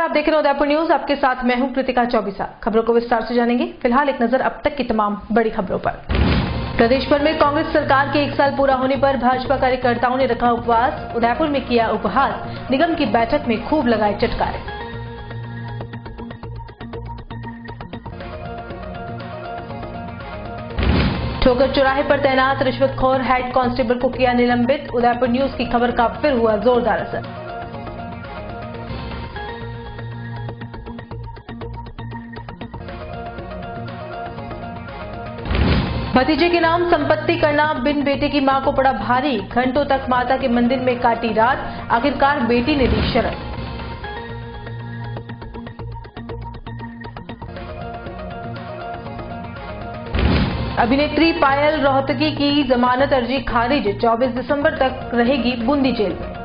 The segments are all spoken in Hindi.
आप देख रहे हैं उदयपुर न्यूज। आपके साथ मैं हूं कृतिका चौबीसा। खबरों को विस्तार से जानेंगे। फिलहाल एक नजर अब तक की तमाम बड़ी खबरों पर। प्रदेश भर में कांग्रेस सरकार के 1 साल पूरा होने पर भाजपा कार्यकर्ताओं ने रखा उपवास। उदयपुर में किया उपहास, निगम की बैठक में खूब लगाए चटकारे। ठोकर चौराहे पर तैनात रिश्वतखोर हेड कांस्टेबल को किया निलंबित। उदयपुर न्यूज की खबर का फिर हुआ जोरदार असर। भतीजे के नाम संपत्ति करना बिन बेटे की मां को पड़ा भारी। घंटों तक माता के मंदिर में काटी रात, आखिरकार बेटी ने दी शरण। अभिनेत्री पायल रोहतगी की जमानत अर्जी खारिज। 24 दिसंबर तक रहेगी बूंदी जेल में।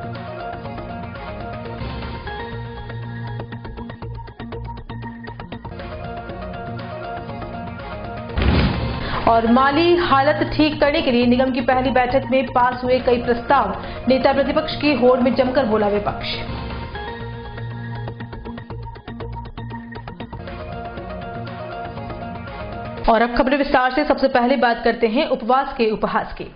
और माली हालत ठीक करने के लिए निगम की पहली बैठक में पास हुए कई प्रस्ताव। नेता प्रतिपक्ष की होड़ में जमकर बोला विपक्ष। और अब खबरें विस्तार से। सबसे पहले बात करते हैं उपवास के उपहास की।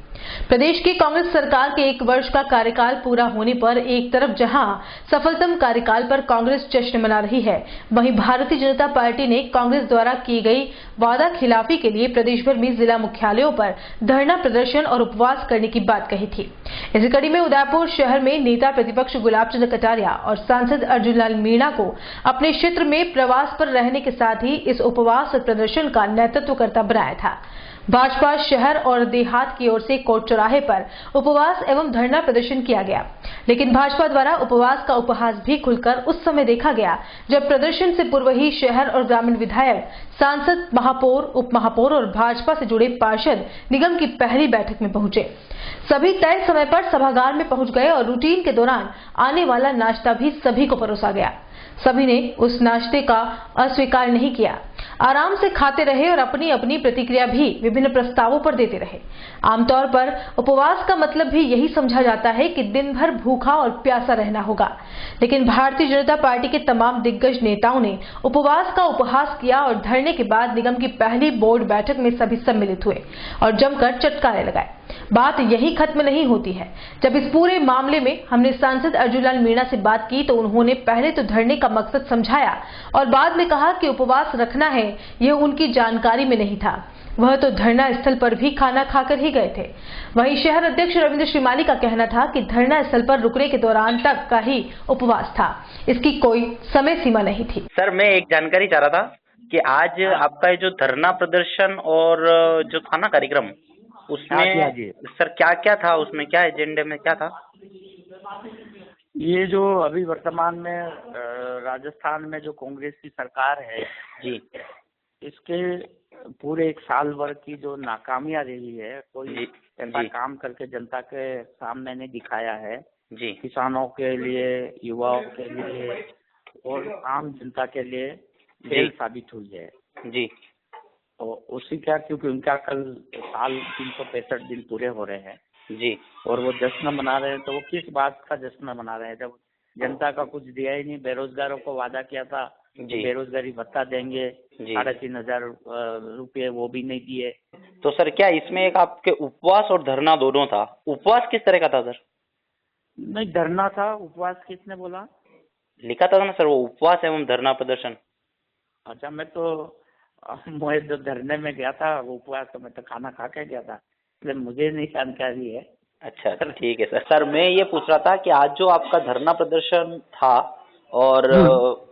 प्रदेश की कांग्रेस सरकार के 1 वर्ष का कार्यकाल पूरा होने पर एक तरफ जहां सफलतम कार्यकाल पर कांग्रेस जश्न मना रही है, वहीं भारतीय जनता पार्टी ने कांग्रेस द्वारा की गई वादा खिलाफी के लिए प्रदेश भर में जिला मुख्यालयों पर धरना प्रदर्शन और उपवास करने की बात कही थी। इसी कड़ी में उदयपुर शहर में नेता प्रतिपक्ष गुलाब चंद कटारिया और सांसद अर्जुन लाल मीणा को अपने क्षेत्र में प्रवास पर रहने के साथ ही इस उपवास प्रदर्शन का नेतृत्व करता बनाया था। भाजपा शहर और देहात की ओर से कोर्ट चौराहे पर उपवास एवं धरना प्रदर्शन किया गया, लेकिन भाजपा द्वारा उपवास का उपहास भी खुलकर उस समय देखा गया जब प्रदर्शन से पूर्व ही शहर और ग्रामीण विधायक, सांसद, महापौर, उप महापौर और भाजपा से जुड़े पार्षद निगम की पहली बैठक में पहुंचे। सभी तय समय पर सभागार में पहुंच गए और रूटीन के दौरान आने वाला नाश्ता भी सभी को परोसा गया। सभी ने उस नाश्ते का अस्वीकार नहीं किया, आराम से खाते रहे और अपनी अपनी प्रतिक्रिया भी विभिन्न प्रस्तावों पर देते रहे। आमतौर पर उपवास का मतलब भी यही समझा जाता है कि दिन भर भूखा और प्यासा रहना होगा, लेकिन भारतीय जनता पार्टी के तमाम दिग्गज नेताओं ने उपवास का उपहास किया और धरने के बाद निगम की पहली बोर्ड बैठक में सभी सम्मिलित हुए और जमकर चटकारे लगाए। बात यही खत्म नहीं होती है। जब इस पूरे मामले में हमने सांसद अर्जुन लाल मीणा से बात की तो उन्होंने पहले तो धरने का मकसद समझाया और बाद में कहा कि उपवास रखना है यह उनकी जानकारी में नहीं था। वह तो धरना स्थल पर भी खाना खाकर ही गए थे। वहीं शहर अध्यक्ष रविंद्र श्रीमाली का कहना था कि धरना स्थल पर रुकने के दौरान तक का ही उपवास था, इसकी कोई समय सीमा नहीं थी। सर, मैं एक जानकारी चाह रहा था कि आज आपका जो धरना प्रदर्शन और जो था ना कार्यक्रम, उसमें सर क्या क्या था, उसमें क्या एजेंडे में क्या था? ये जो अभी वर्तमान में राजस्थान में जो कांग्रेस की सरकार है जी, इसके पूरे 1 साल भर की जो नाकामियां रही है, कोई ऐसा काम करके जनता के सामने नहीं दिखाया है जी, किसानों के लिए, युवाओं के लिए और आम जनता के लिए फेल साबित हुई है जी। और उसी का, क्योंकि उनका कल साल 365 दिन पूरे हो रहे हैं जी, और वो जश्न मना रहे हैं, तो वो किस बात का जश्न मना रहे हैं जब जनता का कुछ दिया ही नहीं। बेरोजगारों को वादा किया था बेरोजगारी भत्ता देंगे, 3,500 रुपये, वो भी नहीं दिए। तो सर क्या इसमें एक आपके उपवास और धरना दोनों था? उपवास किस तरह का था सर? नहीं, धरना था। उपवास किसने बोला? लिखा था ना सर वो उपवास एवं धरना प्रदर्शन। अच्छा, मैं जो धरने में गया था वो उपवास, तो मैं तो खाना खा के गया था, इसलिए मुझे नहीं जानकारी है। अच्छा, ठीक है सर। सर मैं ये पूछ रहा था कि आज जो आपका धरना प्रदर्शन था और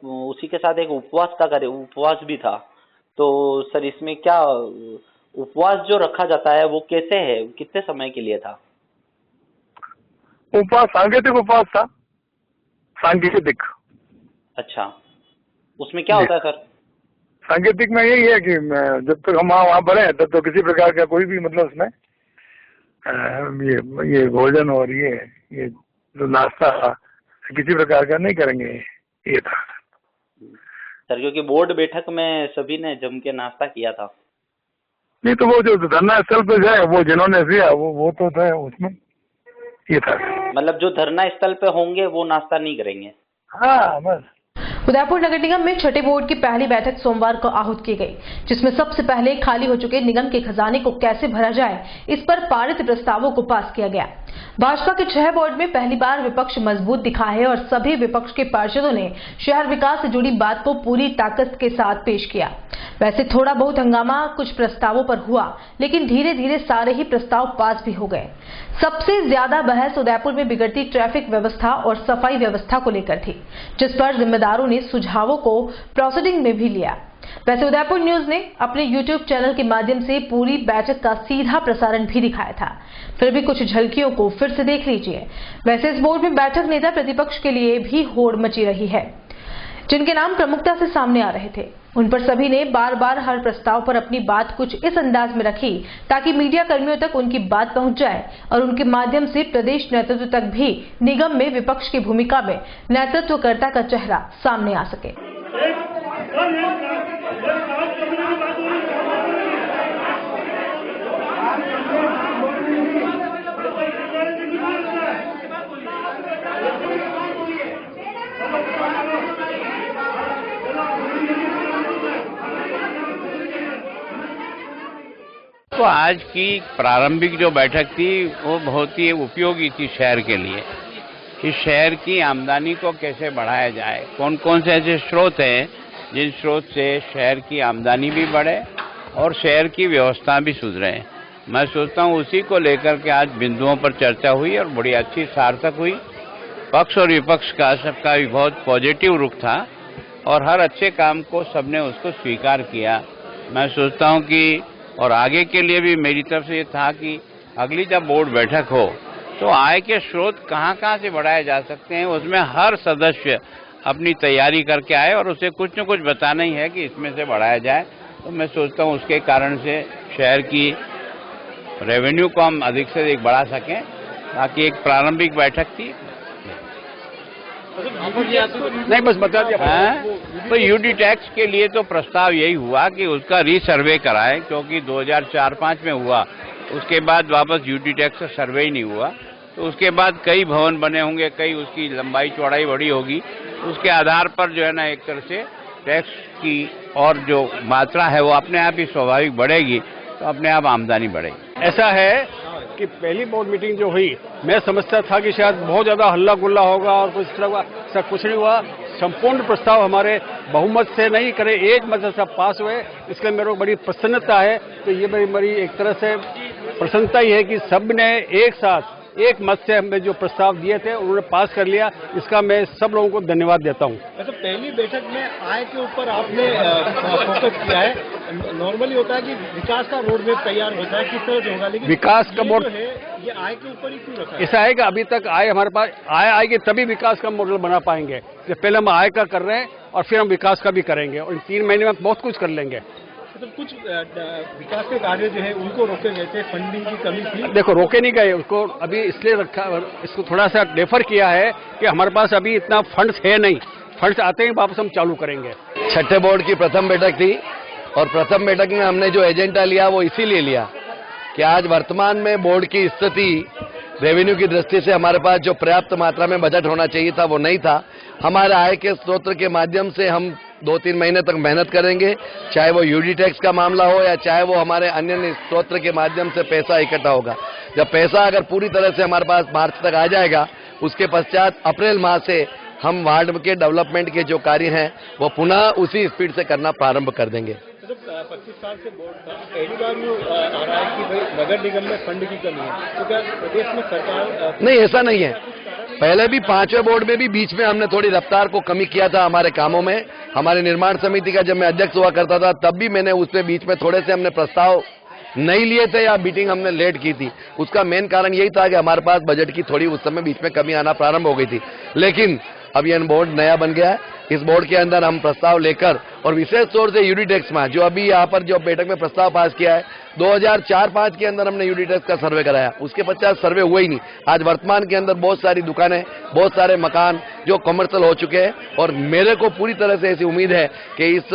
उसी के साथ एक उपवास भी था, तो सर इसमें क्या उपवास जो रखा जाता है वो कैसे है, कितने समय के लिए था? उपवास सांकेतिक उपवास था, सांकेतिक। अच्छा, उसमें क्या होता है सर? सांकेतिक में यही है कि जब तक हम वहाँ पर हैं तब तो किसी प्रकार का कोई भी मतलब उसमें ये भोजन और ये जो नाश्ता किसी प्रकार का नहीं करेंगे, ये था सर। क्योंकि बोर्ड बैठक में सभी ने जम के नाश्ता किया था। नहीं तो वो जो धरना स्थल पे जाए वो जिन्होंने दिया वो तो था उसमें, ये था। मतलब जो धरना स्थल पे होंगे वो नाश्ता नहीं करेंगे? हाँ बस। उदयपुर नगर निगम में छठे बोर्ड की पहली बैठक सोमवार को आहूत की गई, जिसमें सबसे पहले खाली हो चुके निगम के खजाने को कैसे भरा जाए, इस पर पारित प्रस्तावों को पास किया गया। भाजपा के 6 बोर्ड में पहली बार विपक्ष मजबूत दिखा है और सभी विपक्ष के पार्षदों ने शहर विकास से जुड़ी बात को पूरी ताकत के साथ पेश किया। वैसे थोड़ा बहुत हंगामा कुछ प्रस्तावों पर हुआ, लेकिन धीरे धीरे सारे ही प्रस्ताव पास भी हो गए। सबसे ज्यादा बहस उदयपुर में बिगड़ती ट्रैफिक व्यवस्था और सफाई व्यवस्था को लेकर थी, जिस पर जिम्मेदारों ने सुझावों को प्रोसीडिंग में भी लिया। वैसे उदयपुर न्यूज ने अपने यूट्यूब चैनल के माध्यम से पूरी बैठक का सीधा प्रसारण भी दिखाया था, फिर भी कुछ झलकियों को फिर से देख लीजिए। वैसे इस बोर्ड में बैठक नेता प्रतिपक्ष के लिए भी होड़ मची रही है, जिनके नाम प्रमुखता से सामने आ रहे थे। उन पर सभी ने बार बार हर प्रस्ताव पर अपनी बात कुछ इस अंदाज में रखी ताकि मीडिया कर्मियों तक उनकी बात पहुंच जाए और उनके माध्यम से प्रदेश नेतृत्व तक भी निगम में विपक्ष की भूमिका में नेतृत्वकर्ता का चेहरा सामने आ सके। तो आज की प्रारंभिक जो बैठक थी वो बहुत ही उपयोगी थी शहर के लिए। इस शहर की आमदनी को कैसे बढ़ाया जाए, कौन कौन से ऐसे स्रोत हैं जिन स्रोत से शहर की आमदनी भी बढ़े और शहर की व्यवस्था भी सुधरे। मैं सोचता हूँ उसी को लेकर के आज बिंदुओं पर चर्चा हुई और बड़ी अच्छी सार्थक हुई। पक्ष और विपक्ष का सबका भी बहुत पॉजिटिव रुख था और हर अच्छे काम को सबने उसको स्वीकार किया। मैं सोचता हूँ कि और आगे के लिए भी मेरी तरफ से ये था कि अगली जब बोर्ड बैठक हो तो आय के स्रोत कहाँ से बढ़ाए जा सकते हैं, उसमें हर सदस्य अपनी तैयारी करके आए और उसे कुछ न कुछ बताना ही है कि इसमें से बढ़ाया जाए। तो मैं सोचता हूँ उसके कारण से शहर की रेवेन्यू को हम अधिक से अधिक बढ़ा सकें। ताकि एक प्रारंभिक बैठक थी, नहीं बस बता दिया। तो यूडी टैक्स के लिए तो प्रस्ताव यही हुआ कि उसका रीसर्वे कराएं, क्योंकि 2004-05 में हुआ, उसके बाद वापस यूडी टैक्स का सर्वे ही नहीं हुआ। तो उसके बाद कई भवन बने होंगे, कई उसकी लंबाई चौड़ाई बड़ी होगी, उसके आधार पर जो है ना एक तरह से टैक्स की और जो मात्रा है वो अपने आप ही स्वाभाविक बढ़ेगी, तो अपने आप आमदनी बढ़ेगी। ऐसा है कि पहली बोर्ड मीटिंग जो हुई, मैं समझता था कि शायद बहुत ज्यादा हल्ला गुल्ला होगा और कुछ तरह का, ऐसा कुछ नहीं हुआ। संपूर्ण प्रस्ताव हमारे बहुमत से नहीं करे, एक मत से सब पास हुए, इसलिए मेरे को बड़ी प्रसन्नता है। तो ये मेरी एक तरह से प्रसन्नता ही है कि सबने एक साथ एक मत से हमें जो प्रस्ताव दिए थे उन्होंने पास कर लिया। इसका मैं सब लोगों को धन्यवाद देता हूँ। तो पहली बैठक में आय के ऊपर आपने फोकस किया है। नॉर्मली होता है कि विकास का रोड मैप तैयार होता है, किस तरह से होगा, लेकिन विकास का बोर्ड है ये आय के ऊपर ही क्यों रखा है? ऐसा है कि अभी तक आय हमारे पास आय आएगी तभी विकास का मॉडल बना पाएंगे। पहले हम आय का कर रहे हैं और फिर हम विकास का भी करेंगे और इन 3 महीने में बहुत कुछ कर लेंगे। तो कुछ विकास के कार्य जो है उनको रोके गए थे, फंडिंग की कमी थी। देखो रोके नहीं गए, उसको अभी इसलिए रखा, इसको थोड़ा सा डेफर किया है कि हमारे पास अभी इतना फंड्स है नहीं, फंड्स आते ही वापस हम चालू करेंगे। छठे बोर्ड की प्रथम बैठक थी और प्रथम बैठक में हमने जो एजेंडा लिया वो इसीलिए लिया कि आज वर्तमान में बोर्ड की स्थिति रेवेन्यू की दृष्टि से हमारे पास जो पर्याप्त मात्रा में बजट होना चाहिए था वो नहीं था। हमारे आय के स्रोत के माध्यम से हम 2-3 महीने तक मेहनत करेंगे, चाहे वो यूडी टैक्स का मामला हो या चाहे वो हमारे अन्य स्रोत के माध्यम से पैसा इकट्ठा होगा। जब पैसा अगर पूरी तरह से हमारे पास मार्च तक आ जाएगा, उसके पश्चात अप्रैल माह से हम वार्ड के डेवलपमेंट के जो कार्य हैं वो पुनः उसी स्पीड से करना प्रारंभ कर देंगे। 25 साल से बोर्ड था, पहली बार आ रहा है कि भाई नगर निगम में फंड की कमी है, तो क्या प्रदेश में सरकार नहीं, ऐसा नहीं है। पहले भी 5वें बोर्ड में भी बीच में हमने थोड़ी रफ्तार को कमी किया था हमारे कामों में। हमारे निर्माण समिति का जब मैं अध्यक्ष हुआ करता था तब भी मैंने उसके बीच में थोड़े से हमने प्रस्ताव नहीं लिए थे या मीटिंग हमने लेट की थी। उसका मेन कारण यही था कि हमारे पास बजट की थोड़ी उस समय बीच में कमी आना प्रारंभ हो गई थी। लेकिन अब ये बोर्ड नया बन गया है, इस बोर्ड के अंदर हम प्रस्ताव लेकर और विशेष तौर से यूडी टैक्स में जो अभी यहाँ पर जो बैठक में प्रस्ताव पास किया है, 2004-05 के अंदर हमने यूडी टैक्स का सर्वे कराया, उसके पश्चात सर्वे हुआ ही नहीं। आज वर्तमान के अंदर बहुत सारी दुकानें, बहुत सारे मकान जो कमर्शियल हो चुके हैं और मेरे को पूरी तरह से ऐसी उम्मीद है कि इस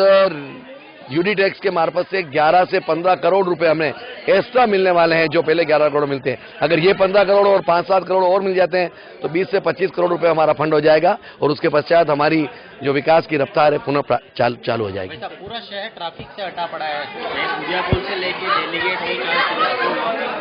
यूडी टैक्स के मार्फत से 11 से 15 करोड़ रुपए हमें एक्स्ट्रा मिलने वाले हैं, जो पहले 11 करोड़ मिलते हैं। अगर ये 15 करोड़ और 5-7 करोड़ और मिल जाते हैं तो 20 से 25 करोड़ रुपए हमारा फंड हो जाएगा और उसके पश्चात हमारी जो विकास की रफ्तार है पुनः चालू हो जाएगी। पूरा शहर ट्रैफिक से हटा पड़ा है, इंडिया पुल से लेके डेलीगेट हो,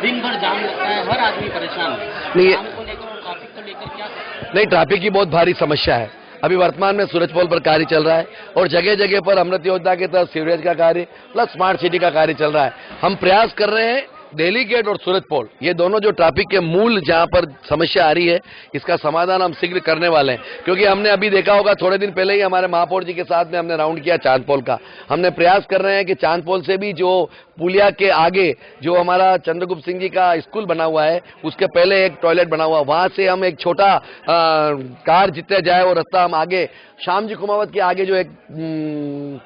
दिन भर जाम लगता है, हर आदमी परेशान है। जाम को लेकर और ट्रैफिक को लेकर क्या? नहीं, ट्रैफिक की बहुत भारी समस्या है। अभी वर्तमान में सूरजपोल पर कार्य चल रहा है और जगह जगह पर अमृत योजना के तहत सीवरेज का कार्य प्लस स्मार्ट सिटी का कार्य चल रहा है। हम प्रयास कर रहे हैं दिल्ली गेट और सूरजपोल, ये दोनों जो ट्रैफिक के मूल जहां पर समस्या आ रही है, इसका समाधान हम शीघ्र करने वाले हैं। क्योंकि हमने अभी देखा होगा, थोड़े दिन पहले ही हमारे महापौर जी के साथ में हमने राउंड किया चांदपोल का। हमने प्रयास कर रहे हैं कि चांदपोल से भी जो पुलिया के आगे जो हमारा चंद्रगुप्त सिंह जी का स्कूल बना हुआ है, उसके पहले एक टॉयलेट बना हुआ, वहां से हम एक छोटा कार जितने जाए वो रास्ता हम आगे श्याम जी कुमावत के आगे जो एक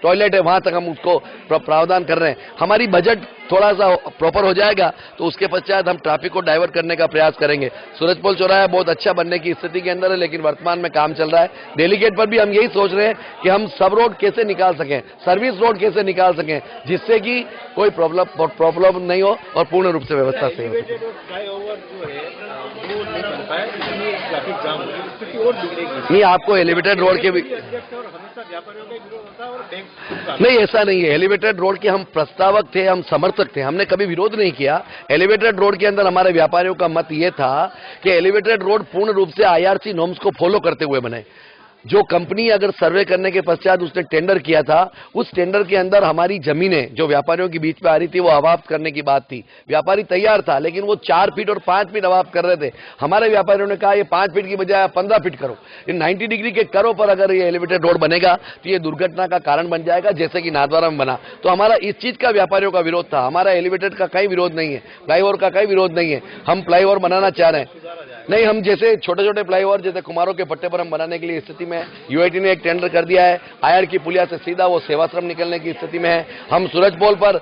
टॉयलेट है वहां तक हम उसको प्रावधान कर रहे हैं। हमारी बजट थोड़ा सा प्रॉपर हो जाएगा तो उसके पश्चात हम ट्रैफिक को डाइवर्ट करने का प्रयास करेंगे। सूरजपोल चौराहा बहुत अच्छा बनने की स्थिति के अंदर है, लेकिन वर्तमान में काम चल रहा है। दिल्ली गेट पर भी हम यही सोच रहे हैं कि हम सब रोड कैसे निकाल सकें, सर्विस रोड कैसे निकाल सकें, जिससे कि कोई प्रॉब्लम नहीं हो और पूर्ण रूप से व्यवस्था सही हो। नहीं, आपको एलिवेटेड रोड के भी नहीं, ऐसा नहीं है। एलिवेटेड रोड के हम प्रस्तावक थे, हम समर्थक थे, हमने कभी विरोध नहीं किया। एलिवेटेड रोड के अंदर हमारे व्यापारियों का मत ये था कि एलिवेटेड रोड पूर्ण रूप से IRC नॉर्म्स को फॉलो करते हुए बने। जो कंपनी अगर सर्वे करने के पश्चात उसने टेंडर किया था, उस टेंडर के अंदर हमारी जमीनें जो व्यापारियों के बीच में आ रही थी वो अवाप्त करने की बात थी। व्यापारी तैयार था, लेकिन वो 4 फीट और 5 फीट अवाप्त कर रहे थे। हमारे व्यापारियों ने कहा ये 5 फीट की बजाय 15 फीट करो। ये 90 डिग्री के करो पर अगर ये एलिवेटेड रोड बनेगा तो ये दुर्घटना का कारण बन जाएगा, जैसे कि नाथद्वारा में बना। तो हमारा इस चीज का व्यापारियों का विरोध था। हमारा एलिवेटेड का कहीं विरोध नहीं है, फ्लाईओवर का कहीं विरोध नहीं है। हम फ्लाईओवर बनाना चाह रहे हैं। नहीं, हम जैसे छोटे छोटे फ्लाईओवर जैसे कुमारों के पट्टे पर हम बनाने के लिए स्थिति में UIT ने एक टेंडर कर दिया है। आयर की पुलिया से सीधा वो सेवाश्रम निकलने की स्थिति में है। हम सूरजपोल पर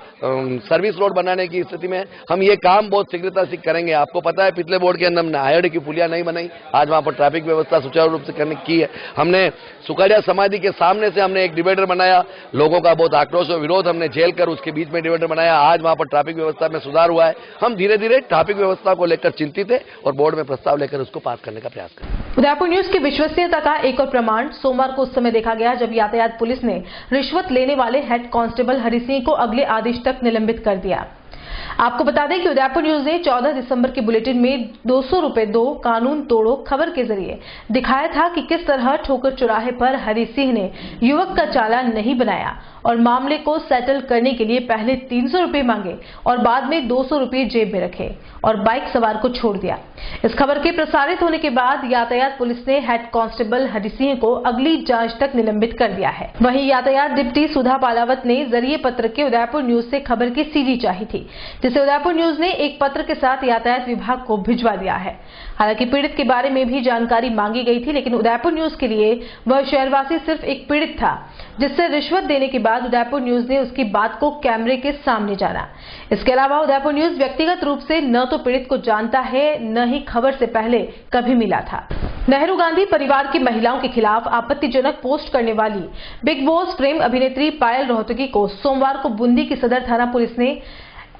सर्विस रोड बनाने की स्थिति में हम ये काम बहुत शीघ्रता से करेंगे। आपको पता है पिछले बोर्ड के अंदर हमने आयर की पुलिया नहीं बनाई, आज वहां पर ट्रैफिक व्यवस्था सुचारू रूप से करने की है। हमने सुकरिया समाधि के सामने से हमने एक डिवाइडर बनाया, लोगों का बहुत आक्रोश और विरोध हमने झेल कर उसके बीच में डिवाइडर बनाया। आज वहां पर ट्रैफिक व्यवस्था में सुधार हुआ है। हम धीरे धीरे ट्रैफिक व्यवस्था को लेकर चिंतित है और बोर्ड में प्रस्ताव लेकर उसको पास करने का प्रयास करें। उदयपुर न्यूज की विश्वसनीयता का एक और प्रमाण सोमवार को उस समय देखा गया जब यातायात पुलिस ने रिश्वत लेने वाले हेड कांस्टेबल हरि सिंह को अगले आदेश तक निलंबित कर दिया। आपको बता दें कि उदयपुर न्यूज ने 14 दिसंबर के बुलेटिन में 200 रुपए दो कानून तोड़ो खबर के जरिए दिखाया था कि किस तरह ठोकर चौराहे पर हरि सिंह ने युवक का चालान नहीं बनाया और मामले को सेटल करने के लिए पहले 300 रुपए मांगे और बाद में 200 रुपए जेब में रखे और बाइक सवार को छोड़ दिया। इस खबर के प्रसारित होने के बाद यातायात पुलिस ने हेड कांस्टेबल हरि सिंह को अगली जांच तक निलंबित कर दिया है। वहीं यातायात डिप्टी सुधा पालावत ने जरिए पत्र के उदयपुर न्यूज से खबर की सीडी चाही थी, जिसे उदयपुर न्यूज ने एक पत्र के साथ यातायात विभाग को भिजवा दिया है। हालांकि पीड़ित के बारे में भी जानकारी मांगी गई थी, लेकिन उदयपुर न्यूज के लिए वह शहरवासी सिर्फ एक पीड़ित था, जिससे रिश्वत देने के बाद उदयपुर न्यूज ने उसकी बात को कैमरे के सामने जाना। इसके अलावा उदयपुर न्यूज व्यक्तिगत रूप से न तो पीड़ित को जानता है, न ही खबर से पहले कभी मिला था। नेहरू गांधी परिवार की महिलाओं के खिलाफ आपत्तिजनक पोस्ट करने वाली बिग बॉस प्रेम अभिनेत्री पायल रोहतगी को सोमवार को बूंदी की सदर थाना पुलिस ने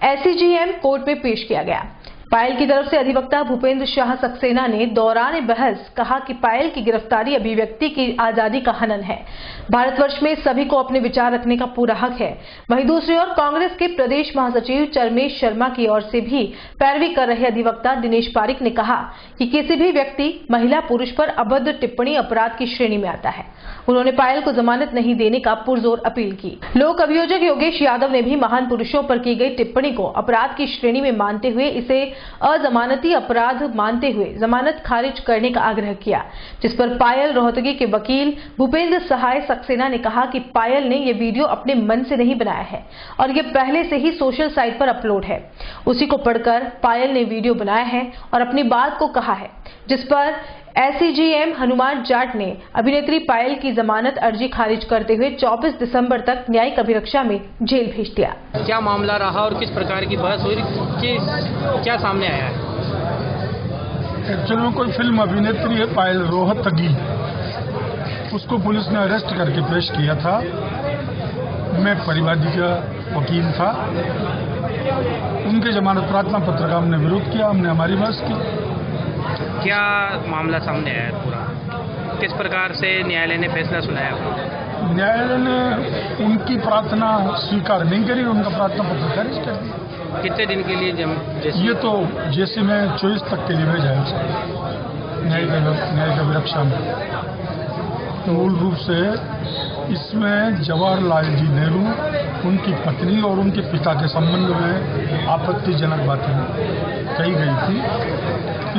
SCGM कोर्ट में पेश किया गया। पायल की तरफ से अधिवक्ता भूपेंद्र शाह सक्सेना ने दौरान बहस कहा कि पायल की गिरफ्तारी अभिव्यक्ति की आजादी का हनन है। भारतवर्ष में सभी को अपने विचार रखने का पूरा हक है। वहीं दूसरी ओर कांग्रेस के प्रदेश महासचिव चरमेश शर्मा की ओर से भी पैरवी कर रहे अधिवक्ता दिनेश पारिक ने कहा कि किसी भी व्यक्ति महिला पुरुष पर अभद्र टिप्पणी अपराध की श्रेणी में आता है। उन्होंने पायल को जमानत नहीं देने का पुरजोर अपील की। लोक अभियोजक योगेश यादव ने भी महान पुरुषों पर की गई टिप्पणी को अपराध की श्रेणी में मानते हुए इसे अजमानती अपराध मानते हुए जमानत खारिज करने का आग्रह किया, जिस पर पायल रोहतगी के वकील भूपेंद्र सहाय सक्सेना ने कहा कि पायल ने यह वीडियो अपने मन से नहीं बनाया है और यह पहले से ही सोशल साइट पर अपलोड है। उसी को पढ़कर पायल ने वीडियो बनाया है और अपनी बात को कहा है, जिस पर SCGM हनुमान जाट ने अभिनेत्री पायल की जमानत अर्जी खारिज करते हुए 24 दिसंबर तक न्यायिक अभिरक्षा में जेल भेज दिया। क्या मामला रहा और किस प्रकार की बहस हुई, क्या सामने आया है? एक्चुअल में कोई फिल्म अभिनेत्री है पायल रोहतगी, उसको पुलिस ने अरेस्ट करके पेश किया था मैं परिवादी का वकील था। उनके जमानत प्रार्थना पत्र का हमने विरोध किया, हमने हमारी बहस की। क्या मामला सामने आया पूरा, किस प्रकार से न्यायालय ने फैसला सुनाया? न्यायालय ने उनकी प्रार्थना स्वीकार नहीं करी, उनका प्रार्थना पत्र खारिज कर दिया। कितने दिन के लिए ये तो जैसे में 24 तक के लिए भेजा है न्यायिक अभिरक्षा में। मूल रूप से इसमें जवाहरलाल जी नेहरू, उनकी पत्नी और उनके पिता के संबंध में आपत्तिजनक बातें कही गई थी।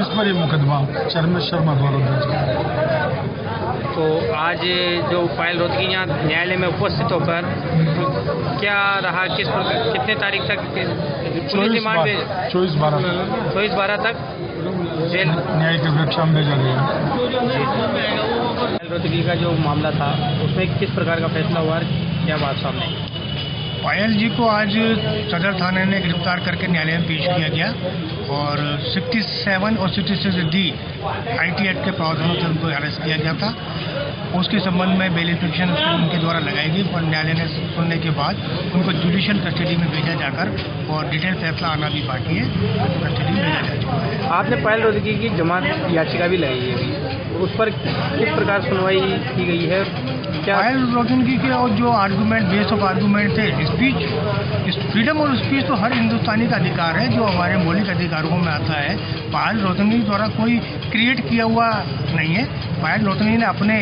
इस पर यह मुकदमा चरण शर्मा द्वारा दर्ज किया। तो आज जो पायल रोहतगी यहाँ न्यायालय में उपस्थित होकर क्या रहा, किस प्रकार, कितने तारीख तक 24/12 तक जेल न्यायिक अभिरक्षा में भेजा गया। पायल रोहतगी का जो मामला था उसमें किस प्रकार का फैसला हुआ, क्या बात सामने? पायल जी को आज सदर थाने ने गिरफ्तार करके न्यायालय में पेश किया गया और 67 और 66 डी IT एक्ट के प्रावधानों से उनको अरेस्ट किया गया था। उसके संबंध में बेल पिटीशन उनके द्वारा लगाई गई और न्यायालय ने सुनने के बाद उनको जुडिशियल कस्टडी में भेजा जाकर और डिटेल फैसला आना भी बाकी है, कस्टडी में भेजा जा चुका है। आपने पायल रोहतगी की जमानत याचिका भी लगाई है, उस पर किस प्रकार सुनवाई की गई है? क्या पायल रोहतगी के और जो आर्गूमेंट, बेस ऑफ आर्गूमेंट थे, स्पीच, फ्रीडम और स्पीच तो हर हिंदुस्तानी का अधिकार है जो हमारे मौलिक अधिकारों में आता है। पायल रोहतगी द्वारा कोई क्रिएट किया हुआ नहीं है। पायल रोहतगी ने अपने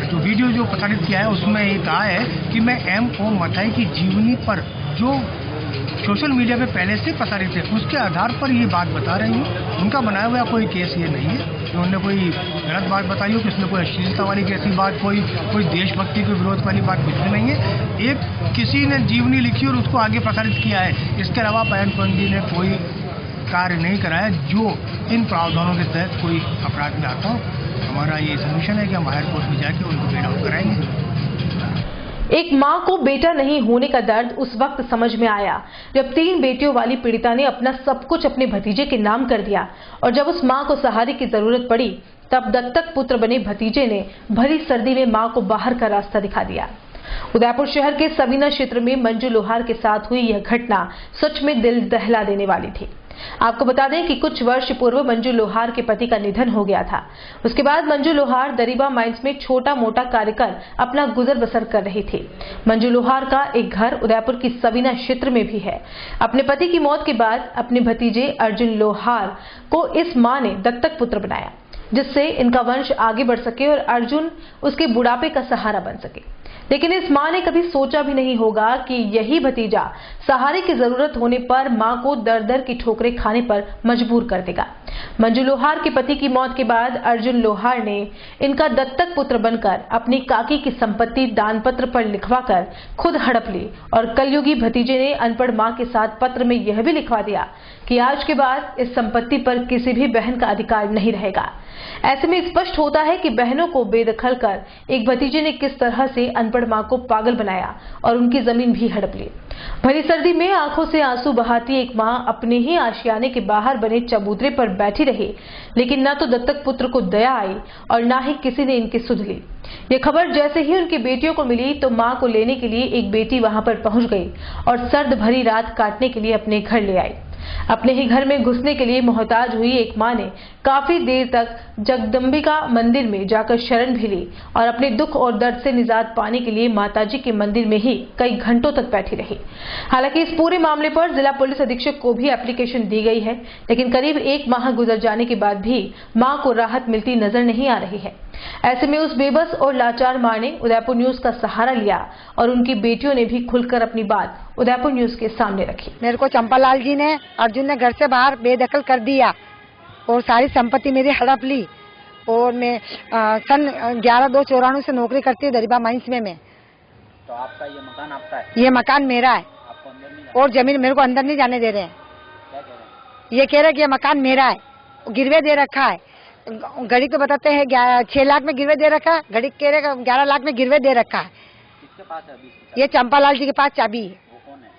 जो वीडियो जो प्रसारित किया है उसमें ये कहा है कि मैं M.O. मथाई की जीवनी पर जो सोशल मीडिया पे पहले से प्रसारित है उसके आधार पर ये बात बता रही हूँ। उनका बनाया हुआ कोई केस ये नहीं है, उन्होंने कोई गलत बात बताई हो कि उसमें कोई अश्लीलता वाली कैसी बात, कोई देशभक्ति के विरोध वाली बात कुछ भी नहीं है। एक किसी ने जीवनी लिखी और उसको आगे प्रसारित किया है। इसके अलावा पायल रोहतगी ने कोई कार्य नहीं कराया जो इन प्रावधानों के तहत कोई अपराध में आता हो। हमारा ये सबमिशन है कि हम हायर कोर्ट में जाके उनको बेल आउट कराएंगे। एक मां को बेटा नहीं होने का दर्द उस वक्त समझ में आया जब 3 बेटियों वाली पीड़िता ने अपना सब कुछ अपने भतीजे के नाम कर दिया और जब उस मां को सहारे की जरूरत पड़ी तब दत्तक पुत्र बने भतीजे ने भरी सर्दी में मां को बाहर का रास्ता दिखा दिया। उदयपुर शहर के सवीना क्षेत्र में मंजू लोहार के साथ हुई यह घटना सच में दिल दहला देने वाली थी। आपको बता दें कि कुछ वर्ष पूर्व मंजू लोहार के पति का निधन हो गया था। उसके बाद मंजू लोहार दरीबा माइंस में छोटा मोटा कार्य कर अपना गुजर बसर कर रही थी। मंजू लोहार का एक घर उदयपुर की सवीना क्षेत्र में भी है। अपने पति की मौत के बाद अपने भतीजे अर्जुन लोहार को इस मां ने दत्तक पुत्र बनाया जिससे इनका वंश आगे बढ़ सके और अर्जुन उसके बुढ़ापे का सहारा बन सके। लेकिन इस मां ने कभी सोचा भी नहीं होगा कि यही भतीजा सहारे की जरूरत होने पर मां को दर दर की ठोकरें खाने पर मजबूर कर देगा। मंजू लोहार के पति की मौत के बाद अर्जुन लोहार ने इनका दत्तक पुत्र बनकर अपनी काकी की संपत्ति दानपत्र पर लिखवाकर खुद हड़प ली और कलयुगी भतीजे ने अनपढ़ मां के साथ पत्र में यह भी लिखवा दिया कि आज के बाद इस संपत्ति पर किसी भी बहन का अधिकार नहीं रहेगा। ऐसे में स्पष्ट होता है कि बहनों को बेदखल कर एक भतीजे ने किस तरह से अनपढ़ मां को पागल बनाया और उनकी जमीन भी हड़प ली। भरी सर्दी में आंखों से आंसू बहाती एक मां अपने ही आशियाने के बाहर बने चबूतरे पर बैठी रही, लेकिन न तो दत्तक पुत्र को दया आई और न ही किसी ने इनकी सुध ली। ये खबर जैसे ही उनकी बेटियों को मिली तो मां को लेने के लिए एक बेटी वहां पर पहुंच गई और सर्द भरी रात काटने के लिए अपने घर ले आई। अपने ही घर में घुसने के लिए मोहताज हुई एक मां ने काफी देर तक जगदम्बिका मंदिर में जाकर शरण भी ली और अपने दुख और दर्द से निजात पाने के लिए माताजी के मंदिर में ही कई घंटों तक बैठी रही। हालांकि इस पूरे मामले पर जिला पुलिस अधीक्षक को भी एप्लीकेशन दी गई है, लेकिन करीब 1 माह गुजर जाने के बाद भी मां को राहत मिलती नजर नहीं आ रही है। ऐसे में उस बेबस और लाचार मां ने उदयपुर न्यूज का सहारा लिया और उनकी बेटियों ने भी खुलकर अपनी बात उदयपुर न्यूज के सामने रखी। मेरे को चंपालाल जी ने, अर्जुन ने घर से बाहर बेदखल कर दिया और सारी संपत्ति मेरी हड़प ली और मैं सन 11/2/94 से नौकरी करती हूँ दरीबा माइंस में। मैं तो आपका ये मकान आपका है? ये मकान मेरा है और जमीन मेरे को अंदर नहीं जाने दे रहे हैं। क्या कह रहे हैं? ये कह रहे हैं कि ये मकान मेरा है, गिरवे दे रखा है। घड़ी तो बताते हैं 6 लाख में गिरवे दे रखा है, घड़ी कह रहे 11 लाख में गिरवे दे रखा है। किसके पास है अभी? ये चंपालाल जी के पास चाबी है। वो कौन है?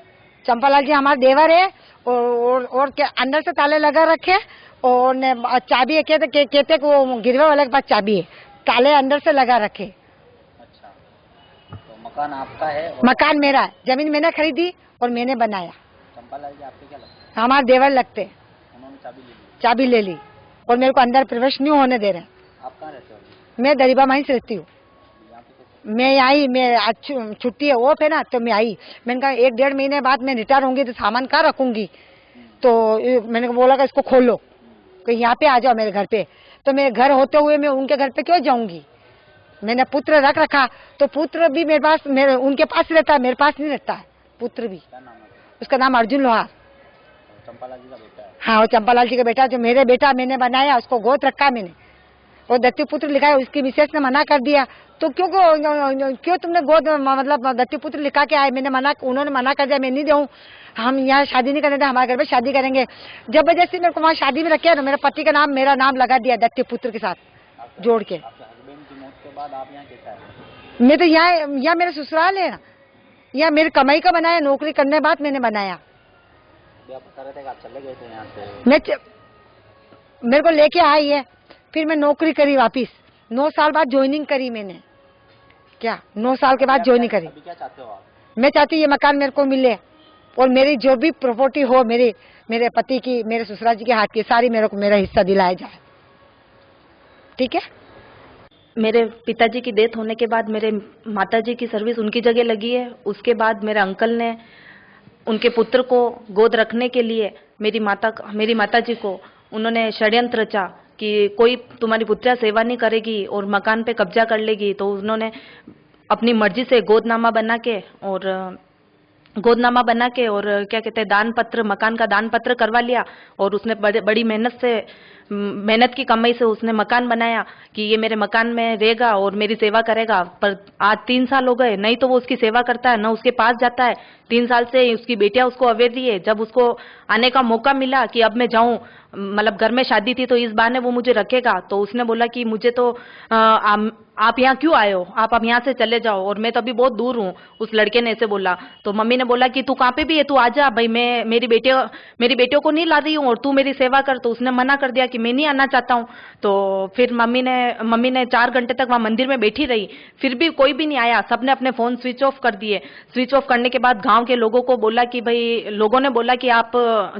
चंपालाल जी हमारे देवर है और के अंदर से ताले लगा रखे और चाबी कहते वो गिरवे वाले के पास चाबी है, ताले अंदर से लगा रखे। अच्छा, तो मकान आपका है? मकान मेरा है, जमीन मैंने खरीदी और मैंने बनाया। चंपालाल जी आपके क्या लगता हमारे देवर लगते, उन्होंने चाबी ले ली और मेरे को अंदर प्रवेश नहीं होने दे रहे। आप कहाँ रहते हो? मैं दरीबा माही से रहती हूँ। मैं आई, मैं आज छुट्टी है ऑफ है ना, तो मैं आई। मैंने कहा 1-1.5 महीने बाद मैं रिटायर होंगी तो सामान कहाँ रखूंगी, तो मैंने बोला कि इसको खोलो, तो यहाँ पे आ जाओ मेरे घर पे। तो मेरे घर होते हुए मैं उनके घर पे क्यों जाऊंगी? मैंने पुत्र रख रखा, तो पुत्र भी मेरे पास, उनके पास रहता है, मेरे पास नहीं रहता है पुत्र भी। उसका नाम अर्जुन लोहार। चंपालाल जी का बेटा है? हाँ, वो चंपालाल जी का बेटा, जो मेरे बेटा मैंने बनाया, उसको गोद रखा मैंने, और दत्ती पुत्र लिखा है। उसकी मिसेस ने मना कर दिया, तो क्यों तुमने गोद मतलब दत्ती पुत्र लिखा के आए? उन्होंने मना कर दिया, मैं नहीं दूं, हम यहाँ शादी नहीं करने, हमारे घर पे शादी करेंगे। जबरदस्ती मेरे को वहाँ शादी में रखे, मेरे पति का नाम, मेरा नाम लगा दिया दत्ती पुत्र के साथ जोड़ के। हस्बैंड की मौत के बाद आप यहाँ कैसे आए? मैं तो यहाँ मेरा ससुराल है, यहाँ मेरी कमाई का बनाया, नौकरी करने बाद मैंने बनाया। आप बता रहे थे कि आप चले गए थे यहाँ से? मेरे को लेके आई है, फिर मैं नौकरी करी वापिस, 9 साल बाद ज्वाइनिंग करी मैंने। क्या 9 साल के बाद ज्वाइनिंग करी? अभी क्या चाहते हो आप? मैं चाहती हूँ ये मकान मेरे को मिले, और मेरी जो भी प्रॉपर्टी हो, मेरे पति की, मेरे ससुराल जी के हाथ की, सारी मेरे को मेरा हिस्सा दिलाया जाए। ठीक है? मेरे पिताजी की डेथ होने के बाद मेरे माताजी की सर्विस उनकी जगह लगी है। उसके बाद मेरे अंकल ने उनके पुत्र को गोद रखने के लिए मेरी माताजी को उन्होंने षड्यंत्र रचा कि कोई तुम्हारी पुत्रिया सेवा नहीं करेगी और मकान पे कब्जा कर लेगी। तो उन्होंने अपनी मर्जी से गोदनामा बना के और क्या कहते हैं, दान पत्र, मकान का दान पत्र करवा लिया। और उसने बड़ी मेहनत की कमाई से उसने मकान बनाया कि ये मेरे मकान में रहेगा और मेरी सेवा करेगा। पर आज 3 साल हो गए, नहीं तो वो उसकी सेवा करता है, न उसके पास जाता है। 3 साल से उसकी बेटियां उसको अवेदी है। जब उसको आने का मौका मिला कि अब मैं जाऊं, मतलब घर में शादी थी तो इस बहाने वो मुझे रखेगा, तो उसने बोला कि मुझे तो आप यहाँ क्यों आए हो, आप अब यहाँ से चले जाओ, और मैं तो अभी बहुत दूर हूँ। उस लड़के ने ऐसे बोला। तो मम्मी ने बोला कि तू कहाँ पे भी है, तू आजा भाई, मैं मेरी बेटियों को नहीं ला रही हूँ और तू मेरी सेवा कर। तो उसने मना कर दिया कि मैं नहीं आना चाहता हूँ। तो फिर मम्मी ने 4 घंटे तक वहाँ मंदिर में बैठी रही, फिर भी कोई भी नहीं आया। सबने अपने फोन स्विच ऑफ कर दिए। स्विच ऑफ करने के बाद गाँव के लोगों को बोला कि भाई, लोगों ने बोला कि आप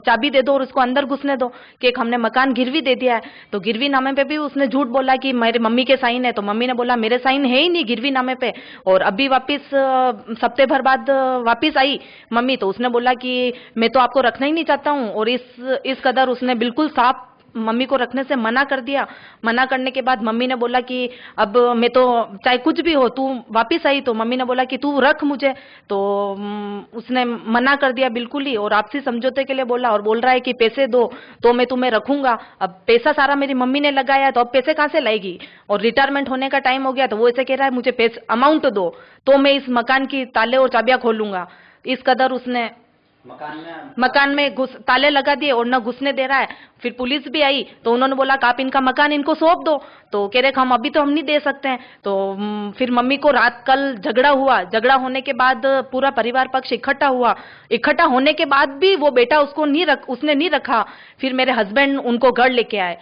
चाबी दे दो और उसको अंदर घुसने दो, कि एक हमने मकान गिरवी दे दिया है। तो गिरवी नामे पे भी उसने झूठ बोला कि मेरे मम्मी के साइन है। तो मम्मी ने बोला मेरे साइन है ही नहीं गिरवी नामे पे। और अभी वापिस हफ्ते भर बाद वापिस आई मम्मी, तो उसने बोला कि मैं तो आपको रखना ही नहीं चाहता हूँ। और इस कदर उसने बिल्कुल साफ मम्मी को रखने से मना कर दिया। मना करने के बाद मम्मी ने बोला कि अब मैं तो चाहे कुछ भी हो, तू वापिस आई। तो मम्मी ने बोला कि तू रख मुझे। तो उसने मना कर दिया बिल्कुल ही, और आपसी समझौते के लिए बोला, और बोल रहा है कि पैसे दो तो मैं तुम्हें रखूंगा। अब पैसा सारा मेरी मम्मी ने लगाया, तो अब पैसे कहाँ से लाएगी? और रिटायरमेंट होने का टाइम हो गया, तो वो ऐसे कह रहा है मुझे पैसे अमाउंट दो तो मैं इस मकान की ताले और चाबियां खोलूंगा। इस कदर उसने मकान में ताले लगा दिए और न घुसने दे रहा है। फिर पुलिस भी आई, तो उन्होंने बोला कि आप इनका मकान इनको सौंप दो। तो कह रहे हम अभी तो हम नहीं दे सकते हैं। तो फिर मम्मी को कल झगड़ा हुआ। झगड़ा होने के बाद पूरा परिवार पक्ष इकट्ठा हुआ। इकट्ठा होने के बाद भी वो बेटा उसने नहीं रखा। फिर मेरे हस्बैंड उनको घर लेके आए।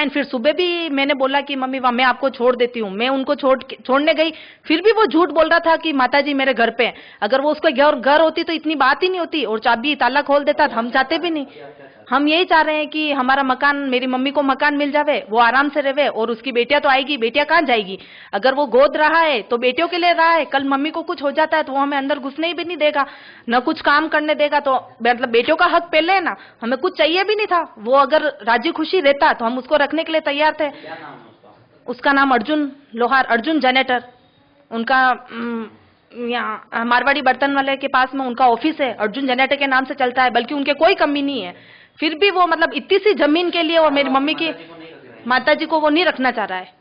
फिर सुबह भी मैंने बोला कि मम्मी मैं आपको छोड़ देती हूँ। मैं उनको छोड़ने गई, फिर भी वो झूठ बोल रहा था कि माताजी मेरे घर पे। अगर वो उसको घर होती तो इतनी बात ही नहीं होती, और चाबी ताला खोल देता। हम चाहते भी नहीं। हम यही चाह रहे हैं कि हमारा मकान, मेरी मम्मी को मकान मिल जावे, वो आराम से रहे। और उसकी बेटियां तो आएगी, बेटियां कहाँ जाएगी? अगर वो गोद रहा है तो बेटियों के लिए रहा है। कल मम्मी को कुछ हो जाता है तो वो हमें अंदर घुसने ही भी नहीं देगा, न कुछ काम करने देगा। तो मतलब बेटियों का हक पहले है ना, हमें कुछ चाहिए भी नहीं था। वो अगर राजी खुशी रहता तो हम उसको रखने के लिए तैयार थे। उसका नाम अर्जुन लोहार, अर्जुन जनरेटर। उनका यहाँ मारवाड़ी बर्तन वाले के पास में उनका ऑफिस है, अर्जुन जनरेटर के नाम से चलता है। बल्कि उनके कोई कमी नहीं है, फिर भी वो मतलब इतनी सी जमीन के लिए, और मेरी मम्मी की माताजी को वो नहीं रखना चाह रहा है।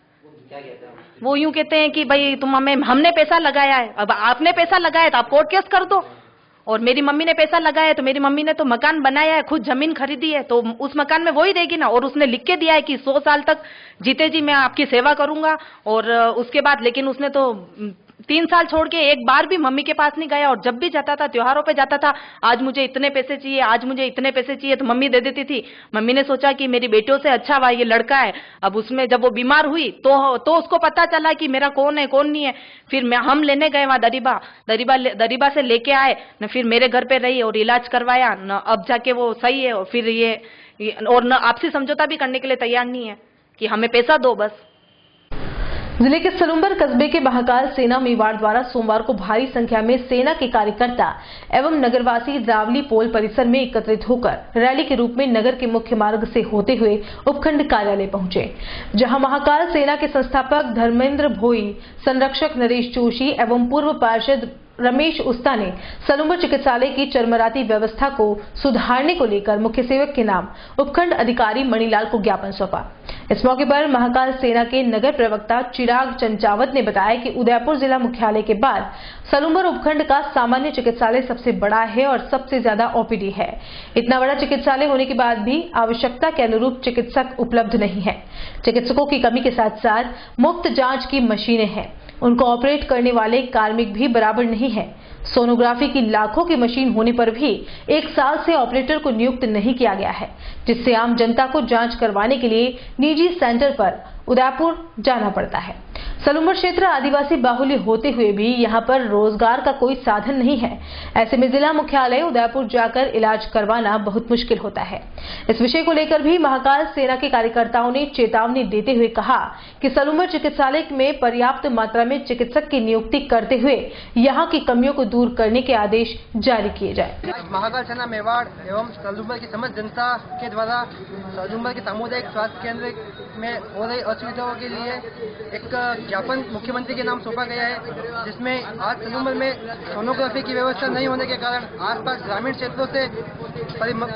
वो यूं कहते हैं कि भाई हमने पैसा लगाया है, अब आपने पैसा लगाया तो आप कोर्ट केस कर दो। और मेरी मम्मी ने पैसा लगाया है, तो मेरी मम्मी ने तो मकान बनाया है, खुद जमीन खरीदी है, तो उस मकान में वही देगी ना। और उसने लिख के दिया है कि 100 साल तक जीते जी मैं आपकी सेवा करूंगा। और उसके बाद लेकिन उसने तो 3 साल छोड़ के एक बार भी मम्मी के पास नहीं गया, और जब भी जाता था त्योहारों पे जाता था, आज मुझे इतने पैसे चाहिए, आज मुझे इतने पैसे चाहिए, तो मम्मी दे देती थी। मम्मी ने सोचा कि मेरी बेटियों से अच्छा हुआ ये लड़का है। अब उसमें जब वो बीमार हुई तो उसको पता चला कि मेरा कौन है कौन नहीं है। फिर हम लेने गए वहां दरीबा से लेके आए न, फिर मेरे घर पे रही और इलाज करवाया न, अब जाके वो सही है। और फिर ये और न आपसी समझौता भी करने के लिए तैयार नहीं है कि हमें पैसा दो बस। जिले के सलुम्बर कस्बे के महाकाल सेना मेवाड़ द्वारा सोमवार को भारी संख्या में सेना के कार्यकर्ता एवं नगरवासी रावली पोल परिसर में एकत्रित होकर रैली के रूप में नगर के मुख्य मार्ग से होते हुए उपखंड कार्यालय पहुंचे, जहां महाकाल सेना के संस्थापक धर्मेंद्र भोई, संरक्षक नरेश जोशी एवं पूर्व पार्षद रमेश उस्ता ने सलुम्बर चिकित्सालय की चरमराती व्यवस्था को सुधारने को लेकर मुख्य सेवक के नाम उपखंड अधिकारी मणिलाल को ज्ञापन सौंपा। इस मौके पर महाकाल सेना के नगर प्रवक्ता चिराग चंचावत ने बताया कि उदयपुर जिला मुख्यालय के बाद सलुम्बर उपखंड का सामान्य चिकित्सालय सबसे बड़ा है और सबसे ज्यादा ओपीडी है। इतना बड़ा चिकित्सालय होने के बाद भी आवश्यकता के अनुरूप चिकित्सक उपलब्ध नहीं है। चिकित्सकों की कमी के साथ साथ मुफ्त जांच की मशीनें हैं, उनको ऑपरेट करने वाले कार्मिक भी बराबर नहीं है। सोनोग्राफी की लाखों की मशीन होने पर भी 1 साल से ऑपरेटर को नियुक्त नहीं किया गया है, जिससे आम जनता को जांच करवाने के लिए निजी सेंटर पर उदयपुर जाना पड़ता है। सलुम्बर क्षेत्र आदिवासी बाहुल्य होते हुए भी यहां पर रोजगार का कोई साधन नहीं है। ऐसे में जिला मुख्यालय उदयपुर जाकर इलाज करवाना बहुत मुश्किल होता है। इस विषय को लेकर भी महाकाल सेना के कार्यकर्ताओं ने चेतावनी देते हुए कहा कि सलुम्बर चिकित्सालय में पर्याप्त मात्रा में चिकित्सक की नियुक्ति करते हुए यहां की कमियों को दूर करने के आदेश जारी किए जाए। महाकाल सेना मेवाड़ एवं सलुम्बर की समस्त जनता के द्वारा सलुम्बर के सामुदायिक स्वास्थ्य केंद्र में हो रही असुविधाओं के लिए एक ज्ञापन मुख्यमंत्री के नाम सौंपा गया है, जिसमें आज सलुम्बर में सोनोग्राफी की व्यवस्था नहीं होने के कारण आसपास ग्रामीण क्षेत्रों से